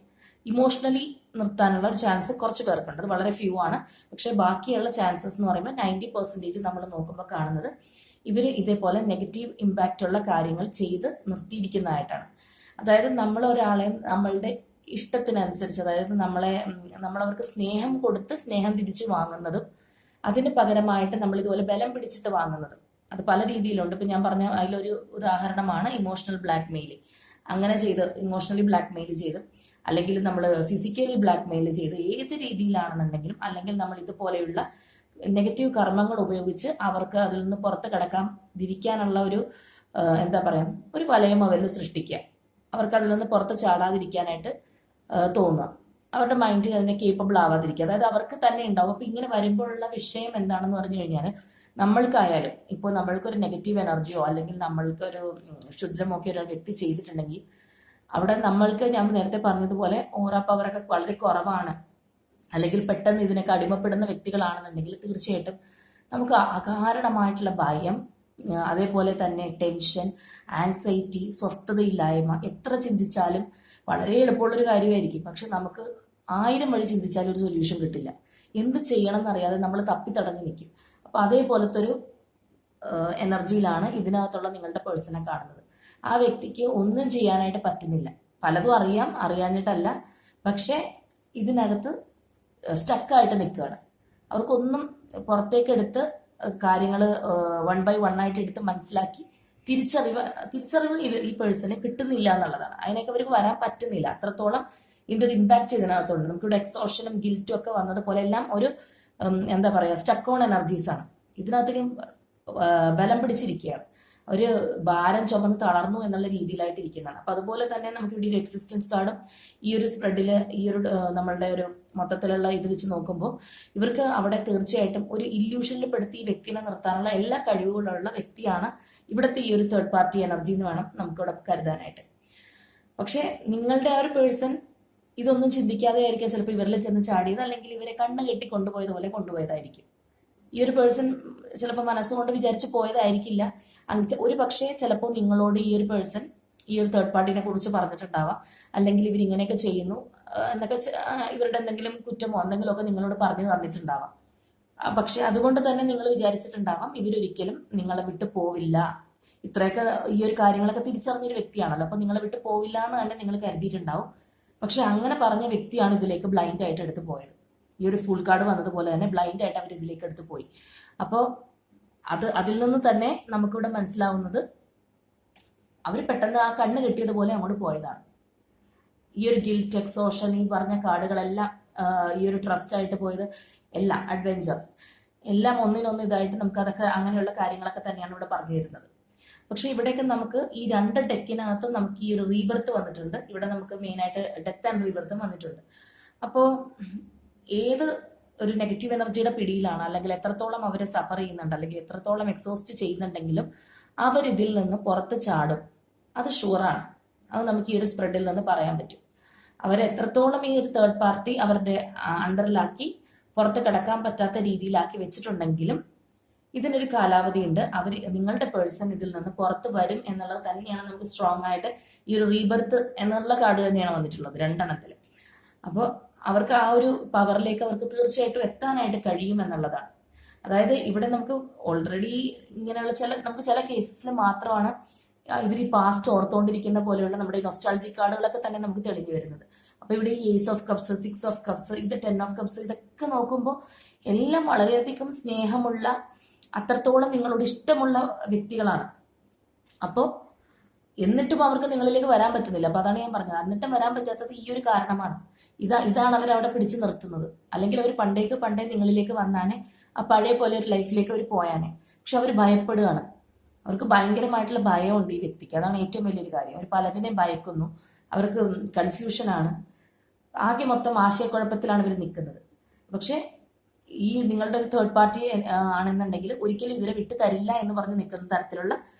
ഇമോഷണലി നിർത്താനുള്ള ഒരു ചാൻസ് കുറച്ച് പേർക്കുണ്ട്. അത് വളരെ ഫ്യൂ ആണ്. പക്ഷെ ബാക്കിയുള്ള ചാൻസസ് എന്ന് പറയുമ്പോൾ 90% നമ്മൾ നോക്കുമ്പോൾ കാണുന്നത് ഇവർ ഇതേപോലെ നെഗറ്റീവ് ഇമ്പാക്റ്റ് ഉള്ള കാര്യങ്ങൾ ചെയ്ത് നിർത്തിയിരിക്കുന്നതായിട്ടാണ്. അതായത് നമ്മൾ ഒരാളെ നമ്മളുടെ ഇഷ്ടത്തിനനുസരിച്ച്, അതായത് നമ്മളവർക്ക് സ്നേഹം കൊടുത്ത് സ്നേഹം തിരിച്ചു വാങ്ങുന്നതും അതിന് പകരമായിട്ട് നമ്മൾ ഇതുപോലെ ബലം പിടിച്ചിട്ട് വാങ്ങുന്നതും അത് പല രീതിയിലുണ്ട്. ഇപ്പം ഞാൻ പറഞ്ഞ അതിലൊരു ഉദാഹരണമാണ് ഇമോഷണൽ ബ്ലാക്ക് മെയിലിംഗ്. അങ്ങനെ ചെയ്ത് ഇമോഷണലി ബ്ലാക്ക് മെയിൽ ചെയ്ത്, അല്ലെങ്കിൽ നമ്മൾ ഫിസിക്കലി ബ്ലാക്ക് മെയിൽ ചെയ്ത്, ഏത് രീതിയിലാണെന്നുണ്ടെങ്കിലും, അല്ലെങ്കിൽ നമ്മൾ ഇതുപോലെയുള്ള നെഗറ്റീവ് കർമ്മങ്ങൾ ഉപയോഗിച്ച് അവർക്ക് അതിൽ നിന്ന് പുറത്ത് കിടക്കാതിരിക്കാനുള്ള ഒരു എന്താ പറയുക ഒരു വലയം അവരിൽ സൃഷ്ടിക്കുക. അവർക്ക് അതിൽ നിന്ന് പുറത്ത് ചാടാതിരിക്കാനായിട്ട് തോന്നുക, അവരുടെ മൈൻഡിൽ അതിനെ കേപ്പബിൾ ആവാതിരിക്കുക. അതായത് അവർക്ക് തന്നെ ഉണ്ടാവും. അപ്പം ഇങ്ങനെ വരുമ്പോഴുള്ള വിഷയം എന്താണെന്ന് പറഞ്ഞു കഴിഞ്ഞാൽ, നമ്മൾക്കായാലും ഇപ്പോൾ നമ്മൾക്കൊരു നെഗറ്റീവ് എനർജിയോ അല്ലെങ്കിൽ നമ്മൾക്കൊരു ക്ഷുദ്രമോ ഒക്കെ ഒരു വ്യക്തി ചെയ്തിട്ടുണ്ടെങ്കിൽ അവിടെ നമ്മൾക്ക്, ഞാൻ നേരത്തെ പറഞ്ഞതുപോലെ ഓറ പവറൊക്കെ വളരെ കുറവാണ്, അല്ലെങ്കിൽ പെട്ടെന്ന് ഇതിനൊക്കെ അടിമപ്പെടുന്ന വ്യക്തികളാണെന്നുണ്ടെങ്കിൽ തീർച്ചയായിട്ടും നമുക്ക് അകാരണമായിട്ടുള്ള ഭയം, അതേപോലെ തന്നെ ടെൻഷൻ, ആങ്സൈറ്റി, സ്വസ്ഥതയില്ലായ്മ, എത്ര ചിന്തിച്ചാലും വളരെ എളുപ്പമുള്ളൊരു കാര്യമായിരിക്കും. പക്ഷെ നമുക്ക് 1000 വഴി ചിന്തിച്ചാലും ഒരു സൊല്യൂഷൻ കിട്ടില്ല. എന്ത് ചെയ്യണം എന്നറിയാതെ നമ്മൾ തപ്പിത്തടഞ്ഞു നിൽക്കും. അപ്പം അതേപോലത്തെ ഒരു എനർജിയിലാണ് ഇതിനകത്തുള്ള നിങ്ങളുടെ പേഴ്സണെ കാണുന്നത്. ആ വ്യക്തിക്ക് ഒന്നും ചെയ്യാനായിട്ട് പറ്റുന്നില്ല. പലതും അറിയാഞ്ഞിട്ടല്ല, പക്ഷെ ഇതിനകത്ത് സ്റ്റക്കായിട്ട് നിൽക്കുകയാണ്. അവർക്കൊന്നും പുറത്തേക്കെടുത്ത് കാര്യങ്ങൾ 1 by 1 ആയിട്ട് എടുത്ത് മനസ്സിലാക്കി തിരിച്ചറിവ് ഈ പേഴ്സണ് കിട്ടുന്നില്ല എന്നുള്ളതാണ്. അതിനൊക്കെ അവർക്ക് വരാൻ പറ്റുന്നില്ല. അത്രത്തോളം ഇതിന്റെ ഒരു ഇമ്പാക്ട് ഇതിനകത്തുണ്ട്. നമുക്കിവിടെ എക്സോഷനും ഗിൽറ്റും ഒക്കെ വന്നതുപോലെ എല്ലാം ഒരു എന്താ പറയുക സ്റ്റക്ക് ഓൺ എനർജീസ് ആണ്. ഇതിനകത്തേക്കും ബലം പിടിച്ചിരിക്കുകയാണ്, ഒരു ഭാരം ചുമന്ന് തളർന്നു എന്നുള്ള രീതിയിലായിട്ട് ഇരിക്കുന്നതാണ്. അപ്പൊ അതുപോലെ തന്നെ നമുക്ക് ഇവിടെ ഒരു എക്സിസ്റ്റൻസ് കാർഡും ഈ ഒരു സ്പ്രെഡില് ഈ ഒരു നമ്മളുടെ ഒരു മൊത്തത്തിലുള്ള ഇത് വെച്ച് നോക്കുമ്പോൾ ഇവർക്ക് അവിടെ തീർച്ചയായിട്ടും ഒരു ഇല്യൂഷനിൽ പെടുത്തി ഈ വ്യക്തിനെ നിർത്താനുള്ള എല്ലാ കഴിവുകളുള്ള വ്യക്തിയാണ് ഇവിടുത്തെ ഈ ഒരു തേർഡ് പാർട്ടി എനർജി എന്ന് വേണം നമുക്കിവിടെ കരുതാനായിട്ട്. പക്ഷെ നിങ്ങളുടെ ആ ഒരു പേഴ്സൺ ഇതൊന്നും ചിന്തിക്കാതെ ആയിരിക്കാം ചിലപ്പോൾ ഇവരിൽ ചെന്ന് ചാടിയത്, അല്ലെങ്കിൽ ഇവരെ കണ്ണ് കെട്ടി കൊണ്ടുപോയതുപോലെ കൊണ്ടുപോയതായിരിക്കും. ഈ ഒരു പേഴ്സൺ ചിലപ്പോൾ മനസ്സുകൊണ്ട് വിചാരിച്ച് പോയതായിരിക്കില്ല. ഒരു പക്ഷേ ചിലപ്പോൾ നിങ്ങളോട് ഈ ഒരു പേഴ്സൺ ഈ ഒരു തേർഡ് പാർട്ടിനെ കുറിച്ച് പറഞ്ഞിട്ടുണ്ടാവാം, അല്ലെങ്കിൽ ഇവരിങ്ങനെയൊക്കെ ചെയ്യുന്നു എന്നൊക്കെ ഇവരുടെ എന്തെങ്കിലും കുറ്റമോ എന്തെങ്കിലുമൊക്കെ നിങ്ങളോട് പറഞ്ഞു തന്നിട്ടുണ്ടാവാം. പക്ഷെ അതുകൊണ്ട് തന്നെ നിങ്ങൾ വിചാരിച്ചിട്ടുണ്ടാവാം ഇവരൊരിക്കലും നിങ്ങളെ വിട്ടു പോവില്ല. ഇത്രയൊക്കെ ഈ ഒരു കാര്യങ്ങളൊക്കെ തിരിച്ചറിഞ്ഞൊരു വ്യക്തിയാണല്ലോ, അപ്പൊ നിങ്ങളെ വിട്ടു പോവില്ല എന്ന് തന്നെ നിങ്ങൾ കരുതിയിട്ടുണ്ടാവും. പക്ഷെ അങ്ങനെ പറഞ്ഞ വ്യക്തിയാണ് ഇതിലേക്ക് ബ്ലൈൻഡ് ആയിട്ട് എടുത്തു പോയത്. ഈ ഒരു ഫുൾ കാർഡ് വന്നതുപോലെ തന്നെ ബ്ലൈൻഡ് ആയിട്ട് അവർ ഇതിലേക്ക് എടുത്തു പോയി. അപ്പോൾ അതിൽ നിന്ന് തന്നെ നമുക്കിവിടെ മനസ്സിലാവുന്നത് അവർ പെട്ടെന്ന് ആ കണ്ണ് കെട്ടിയതുപോലെ അങ്ങോട്ട് പോയതാണ്. ഈ ഒരു ഗിൽറ്റ്, എക്സോഷൻ, ഈ പറഞ്ഞ കാർഡുകളെല്ലാം ഈ ഒരു ട്രസ്റ്റ് ആയിട്ട് പോയത് എല്ലാം അഡ്വെഞ്ചർ എല്ലാം ഒന്നിനൊന്ന് ഇതായിട്ട് നമുക്ക് അതൊക്കെ അങ്ങനെയുള്ള കാര്യങ്ങളൊക്കെ തന്നെയാണ് ഇവിടെ പറഞ്ഞു തരുന്നത്. പക്ഷെ ഇവിടേക്ക് നമുക്ക് ഈ രണ്ട് ഡെക്കിനകത്ത് നമുക്ക് ഈ ഒരു റീബർത്ത് വന്നിട്ടുണ്ട്. ഇവിടെ നമുക്ക് മെയിൻ ആയിട്ട് ഡെത്ത് ആൻഡ് റീബർത്തും വന്നിട്ടുണ്ട്. അപ്പോൾ ഏത് ഒരു നെഗറ്റീവ് എനർജിയുടെ പിടിയിലാണ്, അല്ലെങ്കിൽ എത്രത്തോളം അവരെ സഫർ ചെയ്യുന്നുണ്ട്, അല്ലെങ്കിൽ എത്രത്തോളം എക്സോസ്റ്റ് ചെയ്യുന്നുണ്ടെങ്കിലും അവരിതിൽ നിന്ന് പുറത്ത് ചാടും, അത് ഷുവറാണ്. അത് നമുക്ക് ഈ ഒരു സ്പ്രെഡിൽ നിന്ന് പറയാൻ പറ്റും. അവരെത്രത്തോളം ഈ ഒരു തേർഡ് പാർട്ടി അവരുടെ അണ്ടറിലാക്കി പുറത്ത് കിടക്കാൻ പറ്റാത്ത രീതിയിലാക്കി വെച്ചിട്ടുണ്ടെങ്കിലും ഇതിനൊരു കാലാവധി ഉണ്ട്. നിങ്ങളുടെ പേഴ്സൺ ഇതിൽ നിന്ന് പുറത്ത് വരും എന്നുള്ളത് തന്നെയാണ് നമുക്ക് സ്ട്രോങ് ആയിട്ട് ഈ ഒരു റീബർത്ത് എന്നുള്ള കാർഡ് തന്നെയാണ് വന്നിട്ടുള്ളത് രണ്ടെണ്ണത്തിൽ. അപ്പോൾ അവർക്ക് ആ ഒരു പവറിലേക്ക് അവർക്ക് തീർച്ചയായിട്ടും എത്താനായിട്ട് കഴിയും എന്നുള്ളതാണ്. അതായത് ഇവിടെ നമുക്ക് ഓൾറെഡി ഇങ്ങനെയുള്ള നമുക്ക് ചില കേസസിൽ മാത്രമാണ് ഇവർ ഈ പാസ്റ്റ് ഓർത്തുകൊണ്ടിരിക്കുന്ന പോലെയുള്ള നമ്മുടെ നൊസ്റ്റാൾജിക് കാർഡുകളൊക്കെ തന്നെ നമുക്ക് തെളിഞ്ഞു വരുന്നത്. അപ്പൊ ഇവിടെ ഈ ace of cups, 6 of cups, ഇത് 10 ഓഫ് കപ്സ്, ഇതൊക്കെ നോക്കുമ്പോൾ എല്ലാം വളരെയധികം സ്നേഹമുള്ള, അത്രത്തോളം നിങ്ങളോട് ഇഷ്ടമുള്ള വ്യക്തികളാണ്. അപ്പോൾ എന്നിട്ടും അവർക്ക് നിങ്ങളിലേക്ക് വരാൻ പറ്റുന്നില്ല. അപ്പൊ അതാണ് ഞാൻ പറഞ്ഞത്, എന്നിട്ടും വരാൻ പറ്റാത്തത് ഈ ഒരു കാരണമാണ്. ഇതാണ് അവരവിടെ പിടിച്ചു നിർത്തുന്നത്. അല്ലെങ്കിൽ അവർ പണ്ടേ നിങ്ങളിലേക്ക് വന്നാനെ ആ പഴയ പോലെ ഒരു ലൈഫിലേക്ക് അവർ പോയാനെ. പക്ഷെ അവർ ഭയപ്പെടുകയാണ്. അവർക്ക് ഭയങ്കരമായിട്ടുള്ള ഭയമുണ്ട് ഈ വ്യക്തിക്ക്. അതാണ് ഏറ്റവും വലിയൊരു കാര്യം. അവർ പലതിനെയും ഭയക്കുന്നു, അവർക്ക് കൺഫ്യൂഷനാണ്, ആകെ മൊത്തം ആശയക്കുഴപ്പത്തിലാണ് ഇവർ നിൽക്കുന്നത്. പക്ഷെ ഈ നിങ്ങളുടെ ഒരു തേർഡ് പാർട്ടി ആണെന്നുണ്ടെങ്കിൽ ഒരിക്കലും ഇവരെ വിട്ടു തരില്ല എന്ന് പറഞ്ഞ് നിൽക്കുന്ന തരത്തിലുള്ള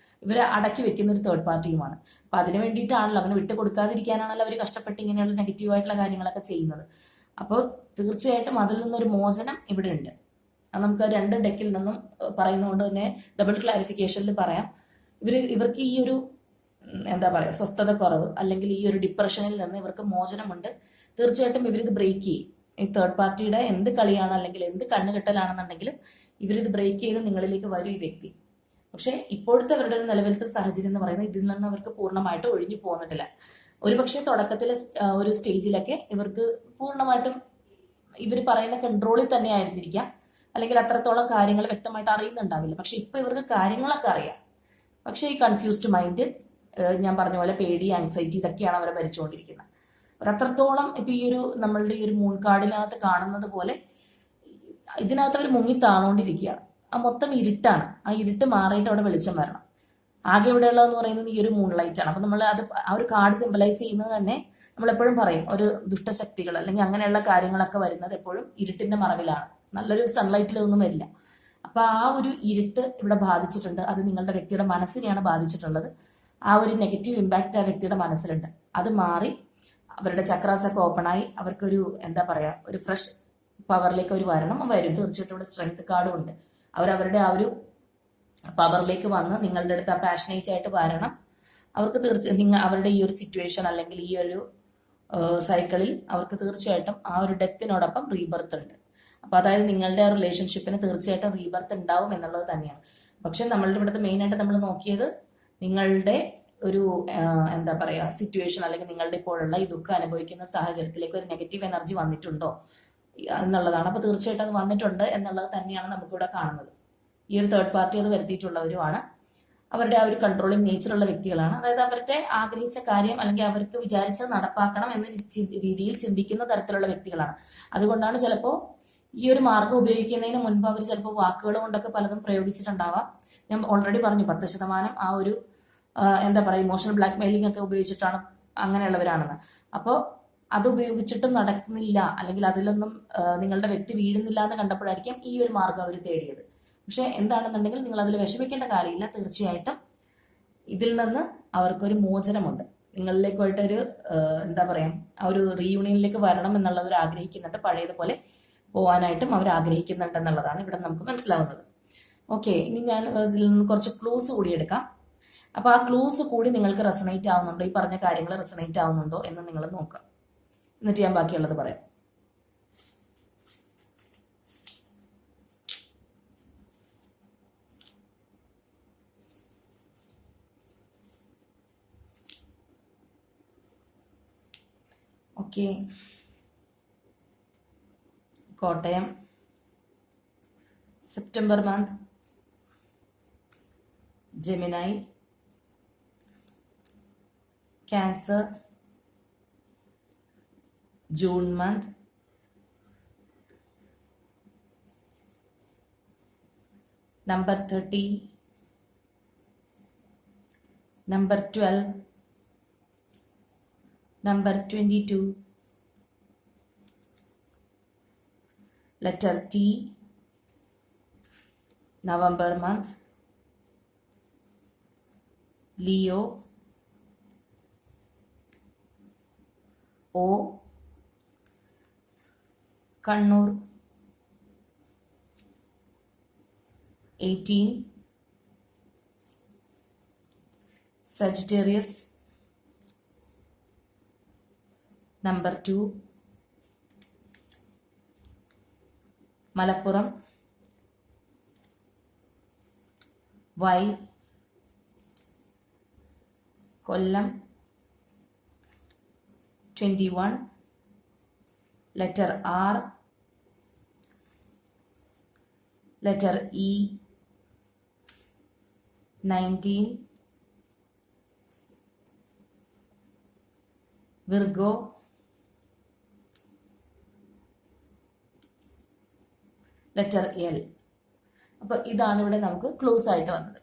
ഇവരെ അടക്കി വെക്കുന്ന ഒരു തേർഡ് പാർട്ടിയുമാണ്. അപ്പൊ അതിന് വേണ്ടിയിട്ടാണല്ലോ, അങ്ങനെ വിട്ടു കൊടുക്കാതിരിക്കാനാണല്ലോ അവർ കഷ്ടപ്പെട്ട് ഇങ്ങനെയുള്ള നെഗറ്റീവായിട്ടുള്ള കാര്യങ്ങളൊക്കെ ചെയ്യുന്നത്. അപ്പോൾ തീർച്ചയായിട്ടും അതിൽ നിന്നൊരു മോചനം ഇവിടെ ഉണ്ട്. അത് നമുക്ക് രണ്ട് ഡെക്കിൽ നിന്നും പറയുന്നതുകൊണ്ട് തന്നെ ഡബിൾ ക്ലാരിഫിക്കേഷനിൽ പറയാം. ഇവർക്ക് ഈ ഒരു എന്താ പറയുക സ്വസ്ഥത കുറവ്, അല്ലെങ്കിൽ ഈ ഒരു ഡിപ്രഷനിൽ നിന്ന് ഇവർക്ക് മോചനമുണ്ട്. തീർച്ചയായിട്ടും ഇവരിത് ബ്രേക്ക് ചെയ്യും. ഈ തേർഡ് പാർട്ടിയുടെ എന്ത് കളിയാണ്, അല്ലെങ്കിൽ എന്ത് കണ്ണുകെട്ടലാണെന്നുണ്ടെങ്കിലും ഇവരിത് ബ്രേക്ക് ചെയ്ത് നിങ്ങളിലേക്ക് വരും ഈ വ്യക്തി. പക്ഷെ ഇപ്പോഴത്തെ അവരുടെ ഒരു നിലവിലത്തെ സാഹചര്യം എന്ന് പറയുന്നത് ഇതിൽ നിന്ന് അവർക്ക് പൂർണ്ണമായിട്ട് ഒഴിഞ്ഞു പോകുന്നിട്ടില്ല. ഒരുപക്ഷെ തുടക്കത്തിലെ ഒരു സ്റ്റേജിലൊക്കെ ഇവർക്ക് പൂർണ്ണമായിട്ടും ഇവർ പറയുന്ന കൺട്രോളിൽ തന്നെ ആയിരുന്നിരിക്കാം, അല്ലെങ്കിൽ അത്രത്തോളം കാര്യങ്ങൾ വ്യക്തമായിട്ട് അറിയുന്നുണ്ടാവില്ല. പക്ഷെ ഇപ്പൊ ഇവർക്ക് കാര്യങ്ങളൊക്കെ അറിയാം. പക്ഷെ ഈ കൺഫ്യൂസ്ഡ് മൈൻഡ്, ഞാൻ പറഞ്ഞ പോലെ പേടി, ആങ്സൈറ്റി, ഇതൊക്കെയാണ് അവരെ ഭരിച്ചുകൊണ്ടിരിക്കുന്നത്. അവരത്രത്തോളം ഇപ്പൊ ഈ ഒരു നമ്മളുടെ ഈ ഒരു മൂൺ കാർഡിനകത്ത് കാണുന്നത് പോലെ ഇതിനകത്ത് അവർ മുങ്ങി താണുകൊണ്ടിരിക്കുകയാണ്. ആ മൊത്തം ഇരുട്ടാണ്. ആ ഇരുട്ട് മാറിയിട്ട് അവിടെ വെളിച്ചം വരണം. ആകെ ഇവിടെ ഉള്ളതെന്ന് പറയുന്നത് ഈ ഒരു മൂൺ ലൈറ്റ് ആണ്. അപ്പൊ നമ്മൾ ആ ഒരു കാർഡ് സിംബലൈസ് ചെയ്യുന്നത് തന്നെ നമ്മൾ എപ്പോഴും പറയും, ഒരു ദുഷ്ടശക്തികൾ അല്ലെങ്കിൽ അങ്ങനെയുള്ള കാര്യങ്ങളൊക്കെ വരുന്നത് എപ്പോഴും ഇരുട്ടിന്റെ മറവിലാണ്. നല്ലൊരു സൺലൈറ്റിലൊന്നും വരില്ല. അപ്പൊ ആ ഒരു ഇരുട്ട് ഇവിടെ ബാധിച്ചിട്ടുണ്ട്. അത് നിങ്ങളുടെ വ്യക്തിയുടെ മനസ്സിനെയാണ് ബാധിച്ചിട്ടുള്ളത്. ആ ഒരു നെഗറ്റീവ് ഇമ്പാക്റ്റ് ആ വ്യക്തിയുടെ മനസ്സിലുണ്ട്. അത് മാറി അവരുടെ ചക്രാസൊക്കെ ഓപ്പണായി അവർക്കൊരു എന്താ പറയാ ഒരു ഫ്രഷ് പവറിലേക്ക് അവർ വരും. തീർച്ചയായിട്ടും ഇവിടെ സ്ട്രെങ്ത് കാർഡും ഉണ്ട്. അവരവരുടെ ആ ഒരു പവറിലേക്ക് വന്ന് നിങ്ങളുടെ അടുത്ത് ആ പാഷനേറ്റ് ആയിട്ട് വരണം. അവർക്ക് അവരുടെ ഈ ഒരു സിറ്റുവേഷൻ അല്ലെങ്കിൽ ഈ ഒരു സൈക്കിളിൽ അവർക്ക് തീർച്ചയായിട്ടും ആ ഒരു ഡെത്തിനോടൊപ്പം റീബർത്ത് ഉണ്ട്. അപ്പൊ അതായത് നിങ്ങളുടെ റിലേഷൻഷിപ്പിന് തീർച്ചയായിട്ടും റീബർത്ത് ഉണ്ടാവും എന്നുള്ളത് തന്നെയാണ്. പക്ഷെ നമ്മളുടെ ഇവിടുത്തെ മെയിൻ ആയിട്ട് നമ്മൾ നോക്കിയത് നിങ്ങളുടെ ഒരു എന്താ പറയാ സിറ്റുവേഷൻ, അല്ലെങ്കിൽ നിങ്ങളുടെ ഇപ്പോഴുള്ള ഈ ദുഃഖം അനുഭവിക്കുന്ന സാഹചര്യത്തിലേക്ക് ഒരു നെഗറ്റീവ് എനർജി വന്നിട്ടുണ്ടോ എന്നുള്ളതാണ്. അപ്പൊ തീർച്ചയായിട്ടും അത് വന്നിട്ടുണ്ട് എന്നുള്ളത് തന്നെയാണ് നമുക്കിവിടെ കാണുന്നത്. ഈ ഒരു തേർഡ് പാർട്ടി അത് വരുത്തിയിട്ടുള്ളവരുമാണ്. അവരുടെ ആ ഒരു കൺട്രോളിങ് നേച്ചറുള്ള വ്യക്തികളാണ്. അതായത് അവരുടെ ആഗ്രഹിച്ച കാര്യം അല്ലെങ്കിൽ അവർക്ക് വിചാരിച്ചത് നടപ്പാക്കണം എന്ന രീതിയിൽ ചിന്തിക്കുന്ന തരത്തിലുള്ള വ്യക്തികളാണ്. അതുകൊണ്ടാണ് ചിലപ്പോൾ ഈ ഒരു മാർഗം ഉപയോഗിക്കുന്നതിന് മുൻപ് അവർ ചിലപ്പോൾ വാക്കുകൾ കൊണ്ടൊക്കെ പലതും പ്രയോഗിച്ചിട്ടുണ്ടാവാം. ഞാൻ ഓൾറെഡി പറഞ്ഞു 10% ആ ഒരു എന്താ പറയുക ഇമോഷണൽ ബ്ലാക്ക് മെയിലിംഗ് ഒക്കെ ഉപയോഗിച്ചിട്ടാണ് അങ്ങനെയുള്ളവരാണെന്ന്. അപ്പോൾ അത് ഉപയോഗിച്ചിട്ടും നടക്കുന്നില്ല അല്ലെങ്കിൽ അതിലൊന്നും നിങ്ങളുടെ വ്യക്തി വീഴുന്നില്ല എന്ന് കണ്ടപ്പോഴായിരിക്കും ഈ ഒരു മാർഗം അവർ തേടിയത്. പക്ഷെ എന്താണെന്നുണ്ടെങ്കിൽ നിങ്ങൾ അതിൽ വിഷമിക്കേണ്ട കാര്യമില്ല. തീർച്ചയായിട്ടും ഇതിൽ നിന്ന് അവർക്കൊരു മോചനമുണ്ട്. നിങ്ങളിലേക്കുമായിട്ടൊരു എന്താ പറയാ ആ ഒരു റീയൂണിയനിലേക്ക് വരണം എന്നുള്ളവർ ആഗ്രഹിക്കുന്നുണ്ട്. പഴയതുപോലെ പോകാനായിട്ടും അവർ ആഗ്രഹിക്കുന്നുണ്ട് എന്നുള്ളതാണ് ഇവിടെ നമുക്ക് മനസ്സിലാവുന്നത്. ഓക്കെ, ഇനി ഞാൻ ഇതിൽ നിന്ന് കുറച്ച് ക്ലൂസ് കൂടി എടുക്കാം. അപ്പൊ ആ ക്ലൂസ് കൂടി നിങ്ങൾക്ക് റെസണേറ്റ് ആവുന്നുണ്ടോ, ഈ പറഞ്ഞ കാര്യങ്ങൾ റെസണേറ്റ് ആവുന്നുണ്ടോ എന്ന് നിങ്ങൾ നോക്കുക. എന്നിട്ട് ഞാൻ ബാക്കിയുള്ളത് പറയാം. Okay, Kottayam, September month, Gemini, Cancer, June month, number 30, number 12, number 22, letter T, November month, Leo, O, Kannur, 18, Sagittarius, number 2, Malappuram, Y, Kollam, 21, letter R, letter E, 19, Virgo, letter L. അപ്പോൾ ഇതാണ് ഇവിടെ നമുക്ക് ക്ലൂസ് ആയിട്ട് വന്നത്.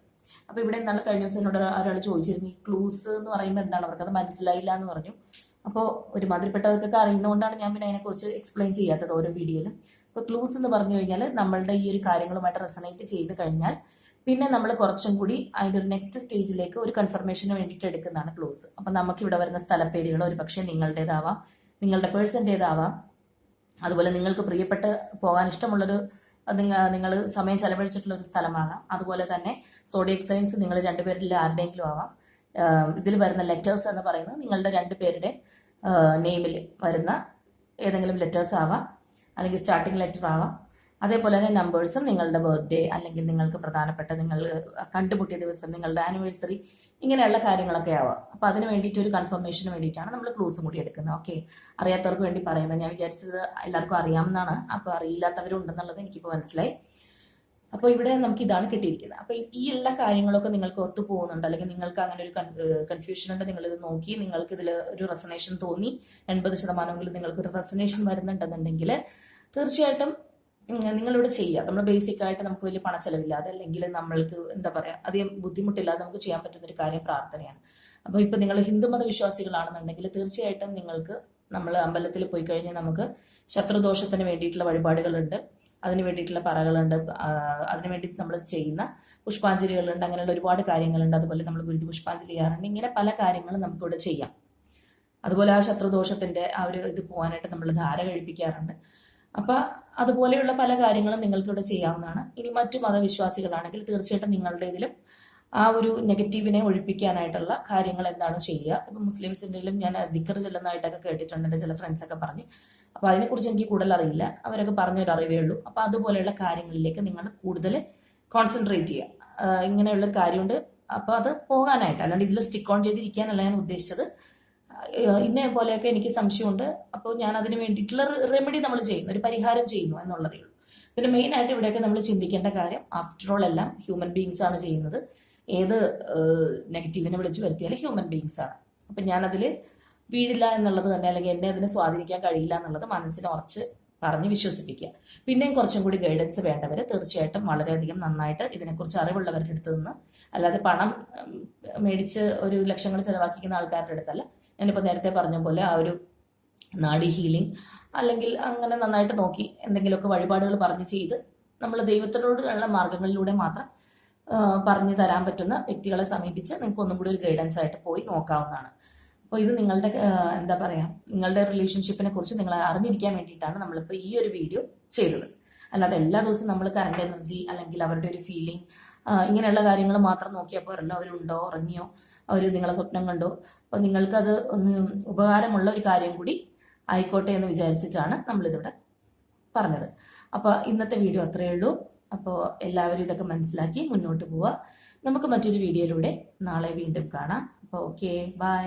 അപ്പോൾ ഇവിടെ എന്താണ് കഴിഞ്ഞ ദിവസം എന്നോട് ഒരാൾ ചോദിച്ചിരുന്നു ഈ ക്ലൂസ് എന്ന് പറയുമ്പോൾ എന്താണ്, അവർക്കത് മനസ്സിലായില്ല എന്ന് പറഞ്ഞു. അപ്പോൾ ഒരുമാതിരിപ്പെട്ടവർക്കൊക്കെ അറിയുന്നതുകൊണ്ടാണ് ഞാൻ പിന്നെ അതിനെക്കുറിച്ച് എക്സ്പ്ലെയിൻ ചെയ്യാത്തത് ഓരോ വീഡിയോയിലും. അപ്പോൾ ക്ലൂസ് എന്ന് പറഞ്ഞു കഴിഞ്ഞാൽ നമ്മളുടെ ഈ ഒരു കാര്യങ്ങളുമായിട്ട് റെസണേറ്റ് ചെയ്ത് കഴിഞ്ഞാൽ പിന്നെ നമ്മൾ കുറച്ചും കൂടി അതിൻ്റെ ഒരു നെക്സ്റ്റ് സ്റ്റേജിലേക്ക് ഒരു കൺഫർമേഷന് വേണ്ടിയിട്ട് എടുക്കുന്നതാണ് ക്ലൂസ്. അപ്പം നമുക്ക് ഇവിടെ വരുന്ന സ്ഥലപ്പേരുകൾ ഒരു പക്ഷേ നിങ്ങളുടേതാവാം, നിങ്ങളുടെ പേഴ്സൻ്റേതാവാം, അതുപോലെ നിങ്ങൾക്ക് പ്രിയപ്പെട്ട് പോകാൻ ഇഷ്ടമുള്ളൊരു നിങ്ങൾ സമയം ചെലവഴിച്ചിട്ടുള്ള ഒരു സ്ഥലമാകാം. അതുപോലെ തന്നെ സോഡിയക് സൈൻസ് നിങ്ങൾ രണ്ടുപേരിൽ ആരുടെയെങ്കിലും ആവാം. ഇതിൽ വരുന്ന ലെറ്റേഴ്സ് എന്ന് പറയുന്നത് നിങ്ങളുടെ രണ്ടുപേരുടെ നെയിമിൽ വരുന്ന ഏതെങ്കിലും ലെറ്റേഴ്സ് ആവാം, അല്ലെങ്കിൽ സ്റ്റാർട്ടിങ് ലെറ്റർ ആവാം. അതേപോലെ തന്നെ നമ്പേഴ്സും നിങ്ങളുടെ ബർത്ത്ഡേ അല്ലെങ്കിൽ നിങ്ങൾക്ക് പ്രധാനപ്പെട്ട നിങ്ങൾ കണ്ടുമുട്ടിയ ദിവസം, നിങ്ങളുടെ ആനിവേഴ്സറി, ഇങ്ങനെയുള്ള കാര്യങ്ങളൊക്കെ ആവാം. അപ്പം അതിന് വേണ്ടിയിട്ട് ഒരു കൺഫർമേഷന് വേണ്ടിയിട്ടാണ് നമ്മൾ ക്ലൂസും കൂടി എടുക്കുന്നത്. ഓക്കെ, അറിയാത്തവർക്ക് വേണ്ടി പറയുന്നത്. ഞാൻ വിചാരിച്ചത് എല്ലാവർക്കും അറിയാമെന്നാണ്, അപ്പോൾ അറിയില്ലാത്തവരുണ്ടെന്നുള്ളത് എനിക്കിപ്പോൾ മനസ്സിലായി. അപ്പോൾ ഇവിടെ നമുക്ക് ഇതാണ് കിട്ടിയിരിക്കുന്നത്. അപ്പോൾ ഈ എല്ലാ കാര്യങ്ങളൊക്കെ നിങ്ങൾക്ക് ഒത്തു പോകുന്നുണ്ട്, അല്ലെങ്കിൽ നിങ്ങൾക്ക് അങ്ങനെ ഒരു കൺഫ്യൂഷൻ ഉണ്ട്, നിങ്ങളിത് നോക്കി നിങ്ങൾക്ക് ഇതിൽ ഒരു റെസനേഷൻ തോന്നി, 80% നിങ്ങൾക്കൊരു റെസനേഷൻ വരുന്നുണ്ടെന്നുണ്ടെങ്കിൽ തീർച്ചയായിട്ടും നിങ്ങളിവിടെ ചെയ്യുക. നമ്മൾ ബേസിക് ആയിട്ട് നമുക്ക് വലിയ പണച്ചെലവില്ലാതെ അല്ലെങ്കിൽ നമ്മൾക്ക് എന്താ പറയുക അധികം ബുദ്ധിമുട്ടില്ലാതെ നമുക്ക് ചെയ്യാൻ പറ്റുന്ന ഒരു കാര്യം പ്രാർത്ഥനയാണ്. അപ്പോൾ ഇപ്പോൾ നിങ്ങൾ ഹിന്ദുമത വിശ്വാസികളാണെന്നുണ്ടെങ്കിൽ തീർച്ചയായിട്ടും നിങ്ങൾക്ക് നമ്മൾ അമ്പലത്തിൽ പോയി കഴിഞ്ഞാൽ നമുക്ക് ശത്രുദോഷത്തിന് വേണ്ടിയിട്ടുള്ള വഴിപാടുകളുണ്ട്, അതിന് വേണ്ടിയിട്ടുള്ള പറകളുണ്ട്, അതിനു വേണ്ടി നമ്മൾ ചെയ്യുന്ന പുഷ്പാഞ്ജലികളുണ്ട്, അങ്ങനെയുള്ള ഒരുപാട് കാര്യങ്ങളുണ്ട്. അതുപോലെ നമ്മൾ ഗുരുതി പുഷ്പാഞ്ജലി ചെയ്യാറുണ്ട്. ഇങ്ങനെ പല കാര്യങ്ങളും നമുക്കിവിടെ ചെയ്യാം. അതുപോലെ ആ ശത്രുദോഷത്തിന്റെ ആ ഒരു ഇത് പോകാനായിട്ട് നമ്മൾ ധാര കഴിപ്പിക്കാറുണ്ട്. അപ്പൊ അതുപോലെയുള്ള പല കാര്യങ്ങളും നിങ്ങൾക്കിവിടെ ചെയ്യാവുന്നതാണ്. ഇനി മറ്റു മതവിശ്വാസികളാണെങ്കിൽ തീർച്ചയായിട്ടും നിങ്ങളുടെ ഇതിലും ആ ഒരു നെഗറ്റീവിനെ ഒഴിപ്പിക്കാനായിട്ടുള്ള കാര്യങ്ങൾ എന്താണ് ചെയ്യുക. ഇപ്പം മുസ്ലിംസിൻ്റെയിലും ഞാൻ ദിക്കർ ചെല്ലുന്നതായിട്ടൊക്കെ കേട്ടിട്ടുണ്ട്, എൻ്റെ ചില ഫ്രണ്ട്സൊക്കെ പറഞ്ഞ്. അപ്പോൾ അതിനെക്കുറിച്ച് എനിക്ക് കൂടുതൽ അറിയില്ല, അവരൊക്കെ പറഞ്ഞൊരു അറിവേ ഉള്ളൂ. അപ്പോൾ അതുപോലെയുള്ള കാര്യങ്ങളിലേക്ക് നിങ്ങൾ കൂടുതൽ കോൺസെൻട്രേറ്റ് ചെയ്യുക. ഇങ്ങനെയുള്ള കാര്യമുണ്ട്, അപ്പോൾ അത് പോകാനായിട്ട്, അല്ലാണ്ട് ഇതിൽ സ്റ്റിക്ക് ഓൺ ചെയ്തിരിക്കാനല്ല ഞാൻ ഉദ്ദേശിച്ചത്. ഇന്നേ പോലെയൊക്കെ എനിക്ക് സംശയമുണ്ട്, അപ്പോൾ ഞാൻ അതിന് വേണ്ടിയിട്ടുള്ള റെമഡി നമ്മൾ ചെയ്യുന്നു, ഒരു പരിഹാരം ചെയ്യുന്നു എന്നുള്ളതേ ഉള്ളൂ. പിന്നെ മെയിൻ ആയിട്ട് ഇവിടെയൊക്കെ നമ്മൾ ചിന്തിക്കേണ്ട കാര്യം, ആഫ്റ്റർ ഓൾ എല്ലാം ഹ്യൂമൻ ബീങ്സ് ആണ് ചെയ്യുന്നത്. ഏത് നെഗറ്റീവിനെ വിളിച്ചു വരുത്തിയാലും ഹ്യൂമൻ ബീങ്സ് ആണ്. അപ്പം ഞാനതിൽ വീഴില്ല എന്നുള്ളത് തന്നെ, അല്ലെങ്കിൽ എന്നെ അതിനെ സ്വാധീനിക്കാൻ കഴിയില്ല എന്നുള്ളത് മനസ്സിനെ ഉറച്ച് പറഞ്ഞ് വിശ്വസിപ്പിക്കുക. പിന്നെയും കുറച്ചും കൂടി ഗൈഡൻസ് വേണ്ടവർ തീർച്ചയായിട്ടും വളരെയധികം നന്നായിട്ട് ഇതിനെക്കുറിച്ച് അറിവുള്ളവരുടെ അടുത്ത് നിന്ന്, അല്ലാതെ പണം മേടിച്ച് ഒരു ലക്ഷങ്ങൾ ചിലവാക്കിക്കുന്ന ആൾക്കാരുടെ അടുത്തല്ല. ഞാനിപ്പോൾ നേരത്തെ പറഞ്ഞ പോലെ ആ ഒരു നാഡി ഹീലിംഗ് അല്ലെങ്കിൽ അങ്ങനെ നന്നായിട്ട് നോക്കി എന്തെങ്കിലുമൊക്കെ വഴിപാടുകൾ പറഞ്ഞ് ചെയ്ത് നമ്മൾ ദൈവത്തിനോടുള്ള മാർഗങ്ങളിലൂടെ മാത്രം പറഞ്ഞു തരാൻ പറ്റുന്ന വ്യക്തികളെ സമീപിച്ച് നിങ്ങൾക്ക് ഒന്നും കൂടി ഒരു ഗൈഡൻസ് ആയിട്ട് പോയി നോക്കാവുന്നതാണ്. അപ്പോൾ ഇത് നിങ്ങളുടെ എന്താ പറയുക, നിങ്ങളുടെ റിലേഷൻഷിപ്പിനെ കുറിച്ച് നിങ്ങൾ അറിഞ്ഞിരിക്കാൻ വേണ്ടിയിട്ടാണ് നമ്മളിപ്പോൾ ഈ ഒരു വീഡിയോ ചെയ്തത്. അല്ലാതെ എല്ലാ ദിവസവും നമ്മൾ കറണ്ട് എനർജി അല്ലെങ്കിൽ അവരുടെ ഒരു ഫീലിംഗ് ഇങ്ങനെയുള്ള കാര്യങ്ങൾ മാത്രം നോക്കിയാൽ പോരല്ലോ. അവരുണ്ടോ, ഉറങ്ങിയോ, അവർ നിങ്ങളെ സ്വപ്നം കണ്ടോ, അപ്പോൾ നിങ്ങൾക്കത് ഒന്ന് ഉപകാരമുള്ള ഒരു കാര്യം കൂടി ആയിക്കോട്ടെ എന്ന് വിചാരിച്ചിട്ടാണ് നമ്മളിതിവിടെ പറഞ്ഞത്. അപ്പോൾ ഇന്നത്തെ വീഡിയോ അത്രയേ ഉള്ളൂ. അപ്പോൾ എല്ലാവരും ഇതൊക്കെ മനസ്സിലാക്കി മുന്നോട്ട് പോവുക. നമുക്ക് മറ്റൊരു വീഡിയോയിലൂടെ നാളെ വീണ്ടും കാണാം. അപ്പോൾ ഓക്കെ, ബൈ.